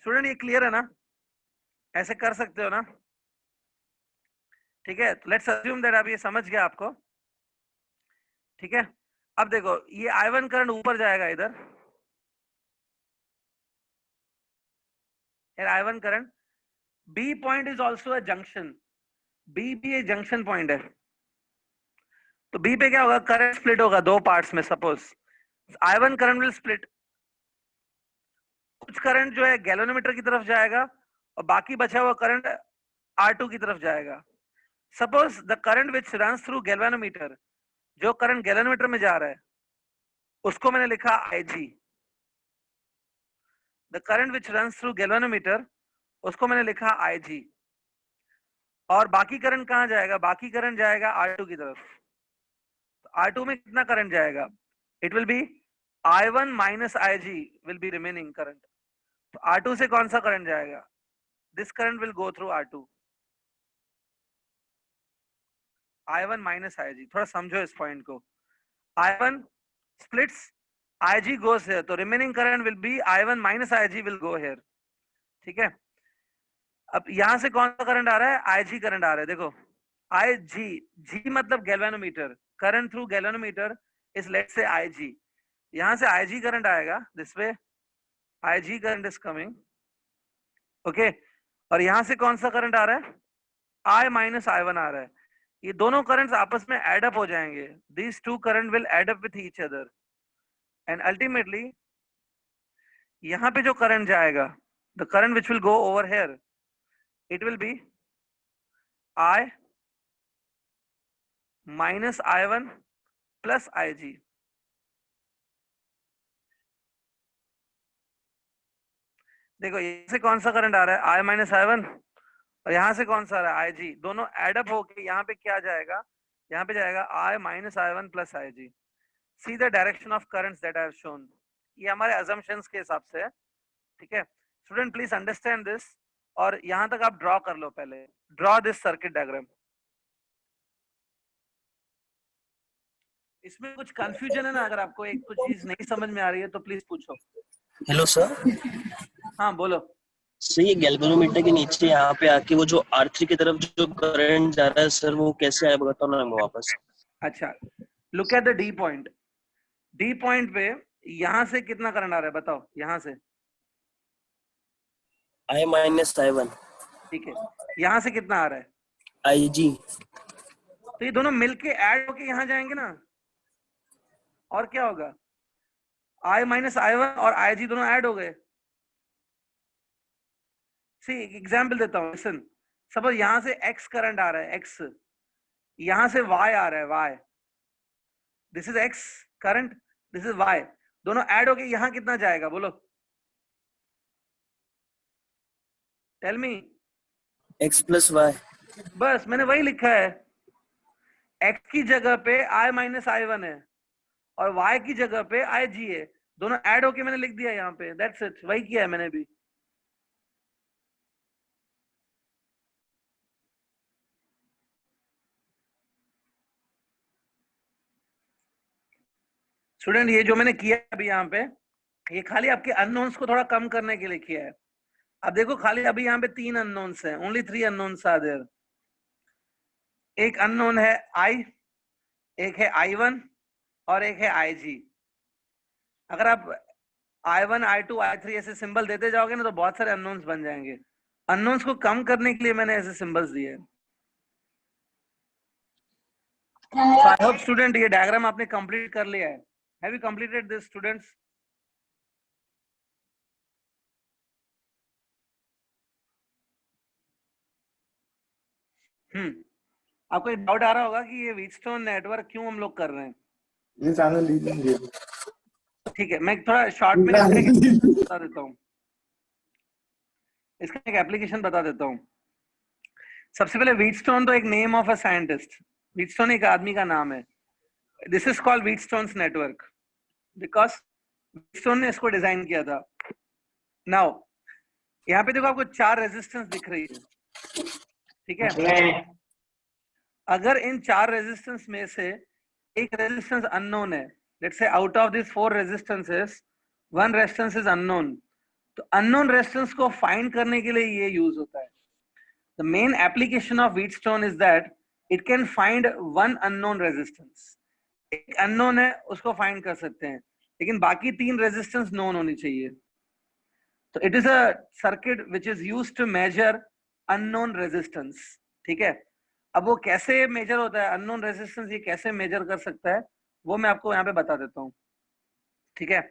स्टूडेंट ये क्लियर है ना? ऐसे कर सकते हो ना? ठीक है. तो लेट्स अज्यूम दैट आप ये समझ गया आपको. ठीक है. अब देखो ये I1 करंट ऊपर जाएगा इधर, here I1 current, B point is also a junction, B भी एक जंक्शन पॉइंट है, तो B पे क्या होगा, करंट स्प्लिट होगा दो पार्ट्स में, suppose I1 current will split, कुछ करंट जो है गैल्वेनोमीटर की तरफ जाएगा और बाकी बचा हुआ करंट R2 की तरफ जाएगा। Suppose the current which runs through galvanometer, जो करंट गैल्वेनोमीटर में जा रहा है उसको मैंने लिखा IG, the current which runs through galvanometer उसको मैंने लिखा IG, और बाकी करंट कहां जाएगा, बाकी करंट जाएगा R2 की तरफ। तो R2 में कितना करंट जाएगा, it will B I1 minus IG will be remaining current. तो R2 से कौन सा करंट जाएगा, this current will go through R2, I1 minus IG। थोड़ा समझो इस पॉइंट को, I1 splits, IG goes here, तो remaining current will B I1 minus IG will go here, ठीक है। अब यहां से कौन सा करंट आ रहा है, IG करंट आ रहा है, देखो IG, G मतलब galvanometer, current through galvanometer is let's say IG, यहां से IG करंट आएगा this way, IG current is coming, okay, और यहां से कौन सा करंट आ रहा है, I माइनस I1 आ रहा है, ये दोनों करंट्स आपस में एड अप हो जाएंगे, these two current will add up with each other and ultimately यहां पे जो करंट जाएगा, the current which will go over here, it will be I minus I1 plus IG। देखो यहां से कौन सा करंट आ रहा है, I माइनस I1, और यहां से कौन सा आ रहा है, IG, दोनों एड अप होके यहाँ पे क्या जाएगा, यहाँ पे जाएगा I minus I1 plus IG। See the direction of currents that I have shown, ये हमारे अजम्पशंस के हिसाब से है, ठीक है। स्टूडेंट प्लीज अंडरस्टैंड दिस, और यहां तक आप ड्रॉ कर लो, पहले ड्रॉ दिस सर्किट डायग्राम। इसमें कुछ कंफ्यूजन है ना, अगर आपको एक कुछ चीज नहीं समझ में आ रही है तो प्लीज पूछो। हेलो सर, हाँ बोलो। सर ये गैल्वेनोमीटर के नीचे यहाँ पे आके वो जो R3 की तरफ जो करंट जा रहा है सर, वो कैसे आया बताओ ना वापस। अच्छा, look at the D point, D point पे यहां से कितना करंट आ रहा है बताओ, यहां से I माइनस I1, ठीक है, यहां से कितना आ रहा है, IG, तो ये दोनों मिलके ऐड होके यहां जाएंगे ना, और क्या होगा, I माइनस I1 और IG दोनों ऐड हो गए। सी एग्जाम्पल देता हूँ, लिसन, सपोज यहां से X करंट आ रहा है, X, यहां से Y आ रहा है, Y, this is X current, this is Y, दोनों ऐड होके यहां कितना जाएगा बोलो, tell me. X plus Y, बस मैंने वही लिखा है, X की जगह पे I माइनस I1 है और Y की जगह पे IG है, दोनों ऐड होके मैंने लिख दिया यहाँ पे, दैट्स इट, वही किया है मैंने भी। स्टूडेंट ये जो मैंने किया अभी यहाँ पे, ये खाली आपके अननोन्स को थोड़ा कम करने के लिए किया है। अब देखो खाली अभी यहाँ पे 3 अननोन्स हैं, ओनली 3 अननोन्स आर देयर। एक अननोन है I, एक है I1 और एक है IG। अगर आप I1, I2, I3 ऐसे सिंबल देते जाओगे ना तो बहुत सारे अननोन्स बन जाएंगे। अननोन्स को कम करने के लिए मैंने ऐसे सिंबल्स दिए हैं। So I hope स्टूडेंट ये डायग्राम आपने कंप्लीट कर लिया है। Have you completed this, students? आपको एक डाउट आ रहा होगा कि ये व्हीटस्टोन नेटवर्क क्यों हम लोग कर रहे हैं। ये चैनल लीजिए, ठीक है, मैं थोड़ा शॉर्ट में बता देता हूँ, इसका एक एप्लीकेशन बता देता हूँ। सबसे पहले व्हीटस्टोन तो एक name of a scientist, Wheatstone एक आदमी का नाम है। This is called Wheatstone's network because Wheatstone ने इसको डिजाइन किया था। नाउ यहाँ पे देखो आपको 4 रेजिस्टेंस दिख रही है, ठीक है। अगर इन 4 रेजिस्टेंस में से एक रेजिस्टेंस अननोन है, let's say out of this 4 resistances 1 resistance is unknown, तो अननोन रेजिस्टेंस को फाइंड करने के लिए ये यूज होता है। The main application of Wheatstone is that it can find 1 unknown resistance. एक अननोन है उसको फाइंड कर सकते हैं, लेकिन बाकी 3 रेजिस्टेंस नोन होनी चाहिए। तो it is a circuit which is used to measure unknown resistance, ठीक है। अब वो कैसे मेजर होता है अननोन रेजिस्टेंस, ये कैसे मेजर कर सकता है वो मैं आपको यहाँ पे बता देता हूँ, ठीक है।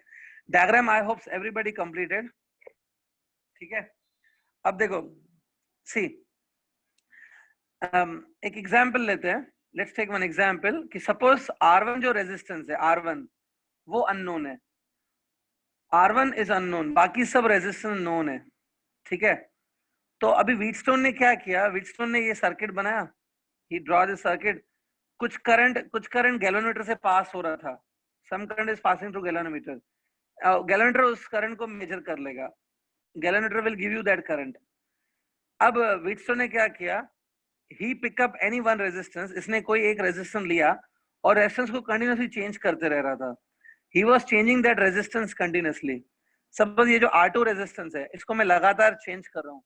Diagram I hopes everybody completed, ठीक है। अब देखो सी एक एग्जांपल लेते हैं, लेट्स टेक वन एग्जांपल कि सपोज R1 जो रेजिस्टेंस है R1 वो अननोन है, R1 इज अननोन, बाकी सब रेजिस्टेंस नोन है, ठीक है। तो अभी व्हीटस्टोन ने क्या किया, व्हीटस्टोन ने ये सर्किट बनाया, ही ड्रॉ दिस सर्किट, कुछ करंट गैल्वेनोमीटर से पास हो रहा था, some current is passing through galvanometer, galvanometer उस करंट को मेजर कर लेगा, galvanometer will give you that current. अब व्हीटस्टोन ने क्या किया, he pick up any one resistance, इसने कोई एक रेजिस्टेंस लिया और रेजिस्टेंस को कंटिन्यूअसली चेंज करते रह रहा था, he was changing that resistance continuously. Suppose ये जो R2 रेजिस्टेंस है इसको मैं लगातार चेंज कर रहा हूँ,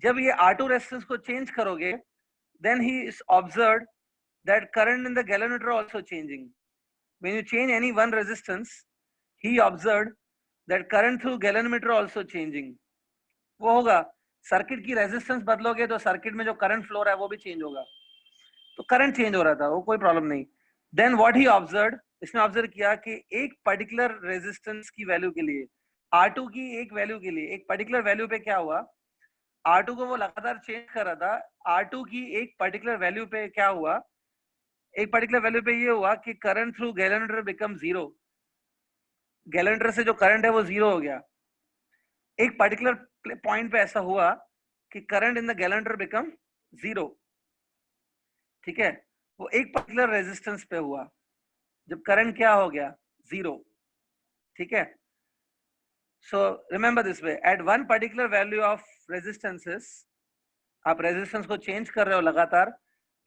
जब ये R2 रेजिस्टेंस को चेंज करोगे then he is observed that current in the galvanometer also changing. When you change any one resistance, he observed that current through galvanometer also changing. वो होगा, सर्किट की रेजिस्टेंस बदलोगे तो सर्किट में जो current flow रहा है वो भी चेंज होगा, तो करंट चेंज हो रहा था, वो कोई प्रॉब्लम नहीं। देन व्हाट ही ऑब्जर्व्ड, इसने ऑब्जर्व किया कि एक पर्टिकुलर रेजिस्टेंस की वैल्यू के लिए, R2 की एक वैल्यू के लिए, एक पर्टिकुलर वैल्यू पे क्या हुआ, R2 को वो लगातार चेंज कर रहा था, R2 की एक पर्टिकुलर वैल्यू पे क्या हुआ, एक पर्टिकुलर वैल्यू पे ये हुआ कि current through galvanometer become zero, galvanometer से जो करंट है वो जीरो हो गया। एक पर्टिकुलर पॉइंट पे ऐसा हुआ कि current in the galvanometer become zero, ठीक है, वो एक पर्टिकुलर रेजिस्टेंस पे हुआ जब करंट क्या हो गया, जीरो, ठीक है। So remember this way, at one particular value of resistances, आप रेजिस्टेंस को चेंज कर रहे हो लगातार,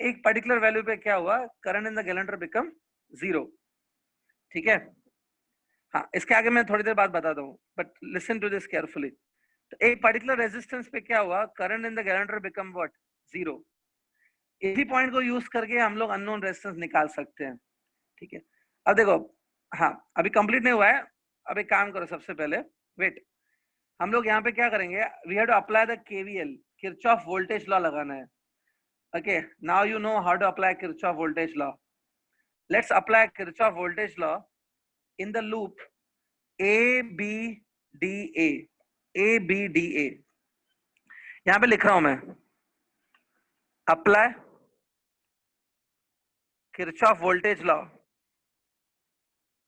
एक पर्टिकुलर वैल्यू पे क्या हुआ, current in the galvanometer become zero, ठीक है। हाँ, इसके आगे मैं थोड़ी देर बाद बताता हूँ, but listen to this carefully. तो एक पर्टिकुलर रेजिस्टेंस पे क्या हुआ, current in the galvanometer become what, zero. इसी पॉइंट को यूज करके हम लोग अननोन रेजिस्टेंस निकाल सकते हैं, ठीक है। अब देखो, हाँ अभी कंप्लीट नहीं हुआ है, अब एक काम करो, सबसे पहले वेट, हम लोग यहाँ पे क्या करेंगे, we have to apply the KVL, Kirchhoff voltage law लगाना है। Okay, now you know how to apply Kirchhoff voltage law. Let's apply Kirchhoff voltage law in the loop ABDA. ABDA. यहाँ पे लिख रहा हूं मैं, apply Kirchhoff voltage law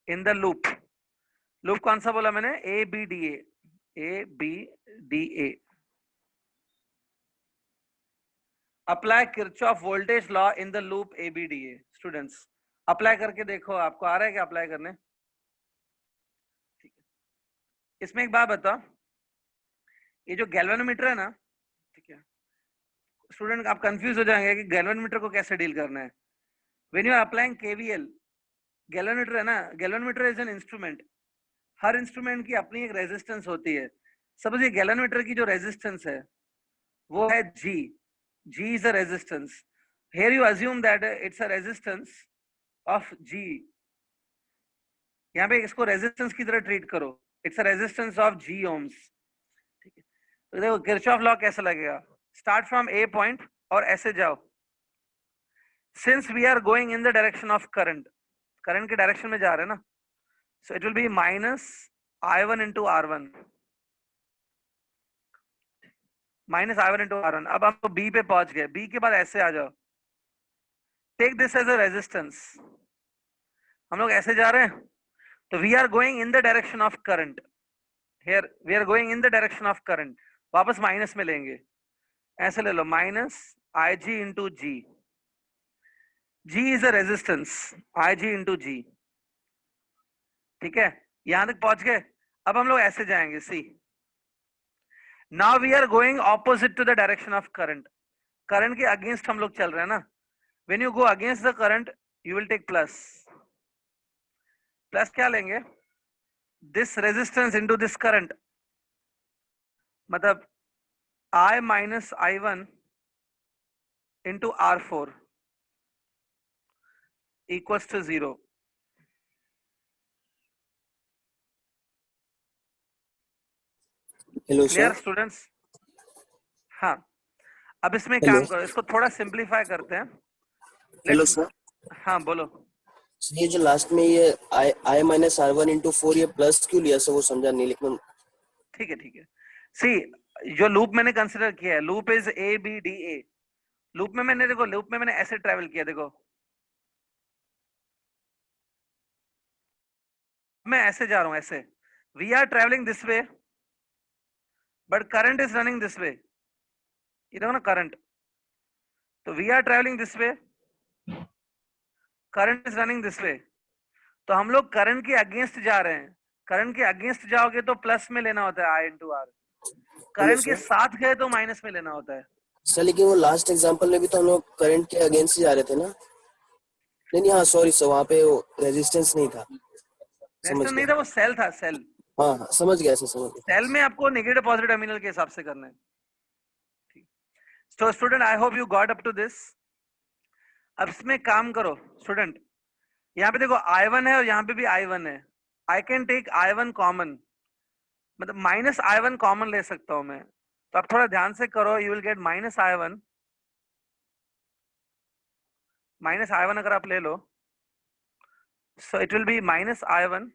in the loop. Loop कौन सा बोला मैंने, ABDA. ABDA. Apply Kirchhoff voltage law in the loop ABDA। Students apply करके देखो, आपको आ रहा है क्या अप्लाई करने, ठीक है। इसमें एक बात बताओ, ये जो गैल्वेनोमीटर है ना, ठीक है, स्टूडेंट आप कंफ्यूज हो जाएंगे कि गैल्वेनोमीटर को कैसे डील करना है। When you are applying KVL, galvanometer है ना, गैल्वेनोमीटर इज एन इंस्ट्रूमेंट, हर इंस्ट्रूमेंट की अपनी एक रेजिस्टेंस होती है। सपोज ये गैल्वेनोमीटर की जो रेजिस्टेंस है वो है G, G is a resistance. Here you assume that it's a resistance of G. यहाँ पे इसको रेजिस्टेंस की तरह ट्रीट करो, it's a resistance of G ohms, ठीक है। तो देखो किरचॉफ लॉ कैसा लगेगा, स्टार्ट फ्रॉम A पॉइंट और ऐसे जाओ, since we are going in the direction of current, current के डायरेक्शन में जा रहे हैं ना, so it will be minus I1 into R1, minus I1 into R1। अब हम तो B पे पहुंच गए, B के बाद ऐसे आ जाओ, take this as a resistance, हम लोग ऐसे जा रहे हैं, तो we are going in the direction of current, here we are going in the direction of current, वापस माइनस में लेंगे, ऐसे ले लो, minus IG into G, G is a resistance, IG into G, ठीक है, यहां तक पहुंच गए। अब हम लोग ऐसे जाएंगे, सी now we are going opposite to the direction of current, current के अगेंस्ट हम लोग चल रहे हैं ना, when you go against the current you will take plus, plus क्या लेंगे, this resistance into this current, मतलब I minus I1 into R4 equals to 0। Hello clear sir. Students? हाँ, अब इसमें हेलो। काम करो, इसको थोड़ा सिंप्लीफाई करते हैं। Hello let's, sir. हाँ बोलो। ये जो लास्ट में ये I माइनस R1 इंटू 4 ये प्लस क्यों लिया सर, वो समझा नहीं लेकिन। ठीक है ठीक है, सी जो लूप मैंने कंसिडर किया है, loop is A B D A. Loop में मैंने देखो, लूप में मैंने ऐसे ट्रेवल किया, देखो मैं ऐसे जा रहा हूं, ऐसे we are travelling this way but current is running this way. ये देखो ना करंट, तो we are travelling this way, current is running this way, तो हम लोग करंट के अगेंस्ट जा रहे हैं। करंट के अगेंस्ट जाओगे तो प्लस में लेना होता है आई इंटू आर, करंट के साथ गए तो माइनस में लेना होता है। सर लेकिन वो लास्ट एग्जांपल में भी तो हम लोग करंट के अगेंस्ट ही जा रहे थे ना। नहीं हाँ सॉरी सर, वहाँ पे वो रेजिस्टेंस नहीं था। समझ नहीं गया। था, वो सेल था, सेल। हाँ हाँ समझ गया सर, समझ गया। सेल में आपको नेगेटिव पॉजिटिव टर्मिनल के हिसाब से करना है। तो student I hope you got up to this. अब इसमें काम करो स्टूडेंट, यहाँ पे देखो I1 है और यहाँ पे भी I1 है। I can take I1 common, मतलब माइनस I1 कॉमन ले सकता हूं मैं। तो आप थोड़ा ध्यान से करो, you will get minus I1। Minus I1 अगर आप ले लो, so it will be minus I1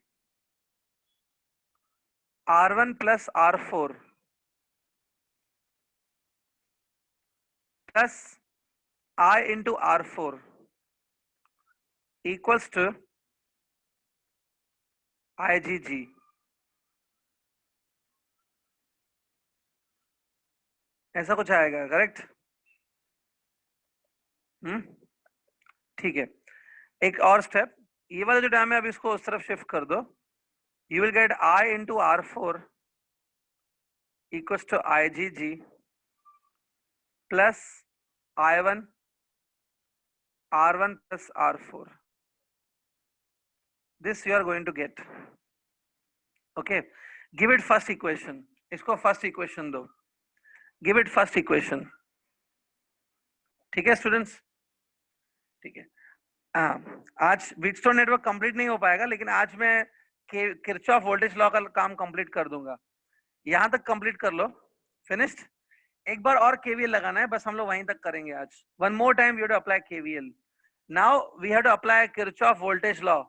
R1 plus R4 plus I into R4 equals to IgG। ऐसा कुछ आएगा, करेक्ट? ठीक है, एक और स्टेप, ये वाला जो टर्म है अब इसको उस तरफ शिफ्ट कर दो। You will get I into R4 equals to IgG plus I1 R1 plus R4. This you are going to get. Okay, give it first equation. इसको first equation दो, give it first equation. ठीक है students? ठीक है, हाँ आज Wheatstone network complete नहीं हो पाएगा, लेकिन आज मैं किरचॉफ वोल्टेज लॉ का काम कंप्लीट कर दूंगा। यहां तक कंप्लीट कर लो, फिनिश्ड। एक बार और केवीएल लगाना है, बस हम लोग वहीं तक करेंगे आज। One more time you have to apply KVL. Now we have to apply Kirchhoff voltage law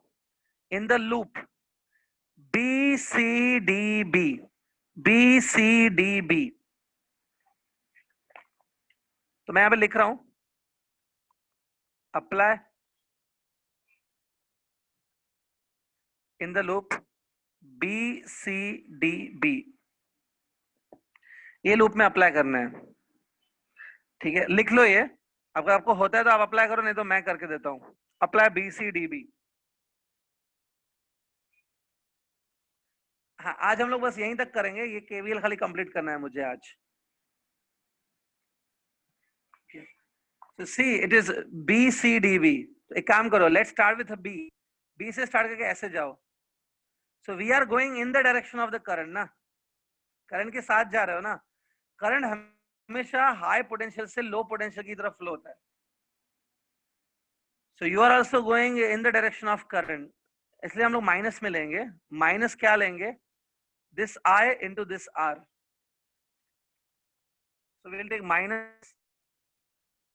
in the loop BCDB. BCDB. तो मैं यहां पे लिख रहा हूं, apply in the loop BCDB। ये लूप में अप्लाई करना है, ठीक है? लिख लो ये, अगर आपको होता है तो आप अप्लाई करो, नहीं तो मैं करके देता हूं। Apply BCDB। हाँ आज हम लोग बस यहीं तक करेंगे, ये केवीएल खाली कंप्लीट करना है मुझे आज। See it is BCDB। एक काम करो, let's start with B. B से स्टार्ट करके ऐसे जाओ। So we are going in the direction of the current ना, करंट के साथ जा रहे हो ना। करंट हमेशा हाई पोटेंशियल से लो पोटेंशियल की तरफ फ्लो होता है। So you are also going in the direction of current, इसलिए हम लोग माइनस में लेंगे। माइनस क्या लेंगे? This I into this R. So we will take minus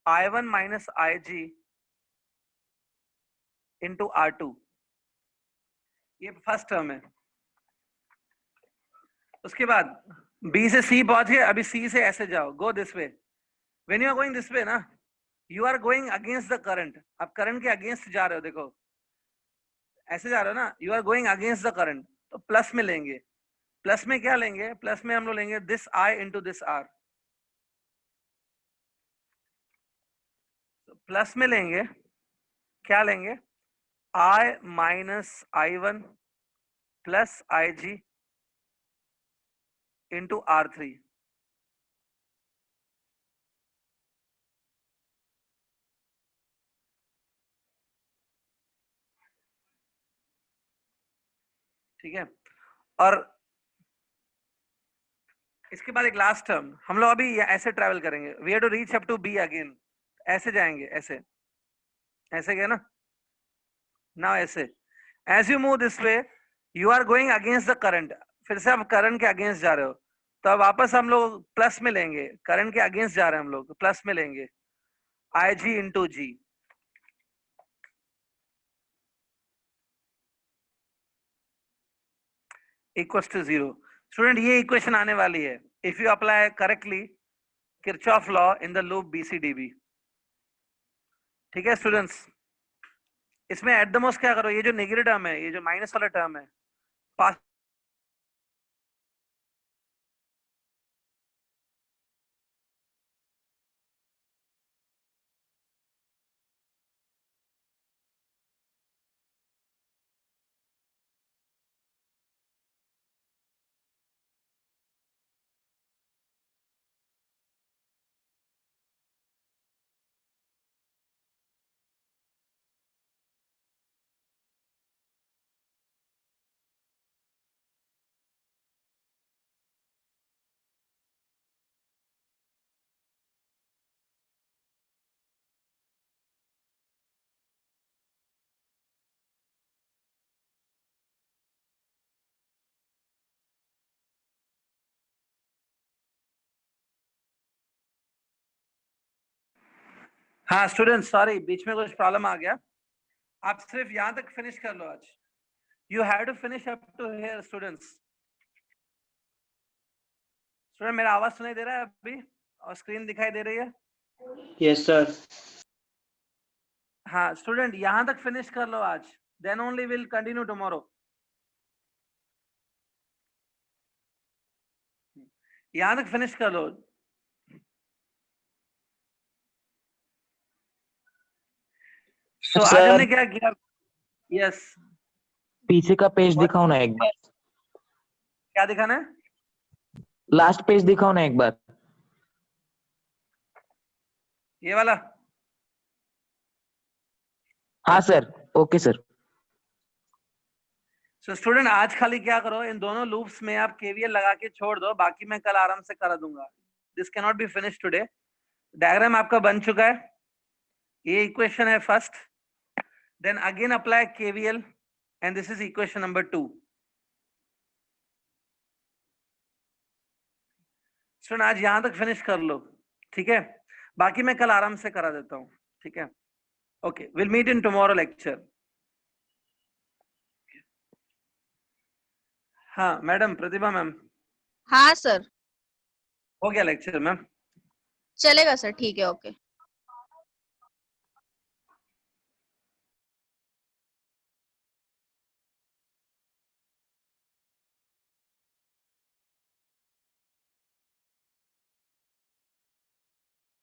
I1 minus Ig into R2। ये फर्स्ट टर्म है। उसके बाद B से C पहुंच गए, अभी C से ऐसे जाओ, go this way. When you are going this way ना, you are going against the current. आप करंट के अगेंस्ट जा रहे हो, देखो ऐसे जा रहे हो ना, you are going against the current, तो प्लस में लेंगे। प्लस में क्या लेंगे? प्लस में हम लोग लेंगे this I into this R। Plus में लेंगे, क्या लेंगे? I minus I1 plus Ig into R3। ठीक है, और इसके बाद एक लास्ट टर्म, हम लोग अभी ऐसे ट्रैवल करेंगे। We have to reach up to B again, ऐसे जाएंगे, ऐसे ऐसे गए ना, नाउ ऐसे। As you move this way you are going against the current, फिर से आप करंट के अगेंस्ट जा रहे हो, तो अब वापस हम लोग प्लस में लेंगे, करंट के अगेंस्ट जा रहे हैं हम लोग, प्लस में लेंगे IG into G. Equals to 0। Student ये इक्वेशन आने वाली है if you apply correctly Kirchhoff law in the loop BCDB। ठीक है स्टूडेंट्स, इसमें एट द मोस्ट क्या करो, ये जो नेगेटिव टर्म है, ये जो माइनस वाला टर्म है, पास हाँ स्टूडेंट्स, सॉरी बीच में कुछ प्रॉब्लम आ गया। आप सिर्फ यहां तक फिनिश कर लो आज। You have to finish up to here students. Student मेरा आवाज सुनाई दे रहा है अभी और स्क्रीन दिखाई दे रही है? Yes sir. हाँ स्टूडेंट यहां तक फिनिश कर लो आज, then only will continue tomorrow. यहां तक फिनिश कर लो। तो आज हमने क्या किया? यस, पीछे का पेज दिखाओ ना एक बार। क्या दिखाना है? लास्ट पेज दिखाओ ना एक बार। ये वाला? हाँ sir, okay sir. So student आज खाली क्या करो, इन दोनों लूप्स में आप KVL लगा के छोड़ दो, बाकी मैं कल आराम से करा दूंगा। This can not be finish today. Diagram आपका बन चुका है, ये इक्वेशन है first, then again apply KVL and this is equation number 2। Student आज यहां तक फिनिश कर लो, ठीक है? बाकी मैं कल आराम से करा देता हूँ, ठीक है? Okay, will meet in tomorrow lecture. हाँ मैडम प्रतिभा मैम, हाँ सर, हो गया लेक्चर मैम? चलेगा सर, ठीक है, ओके।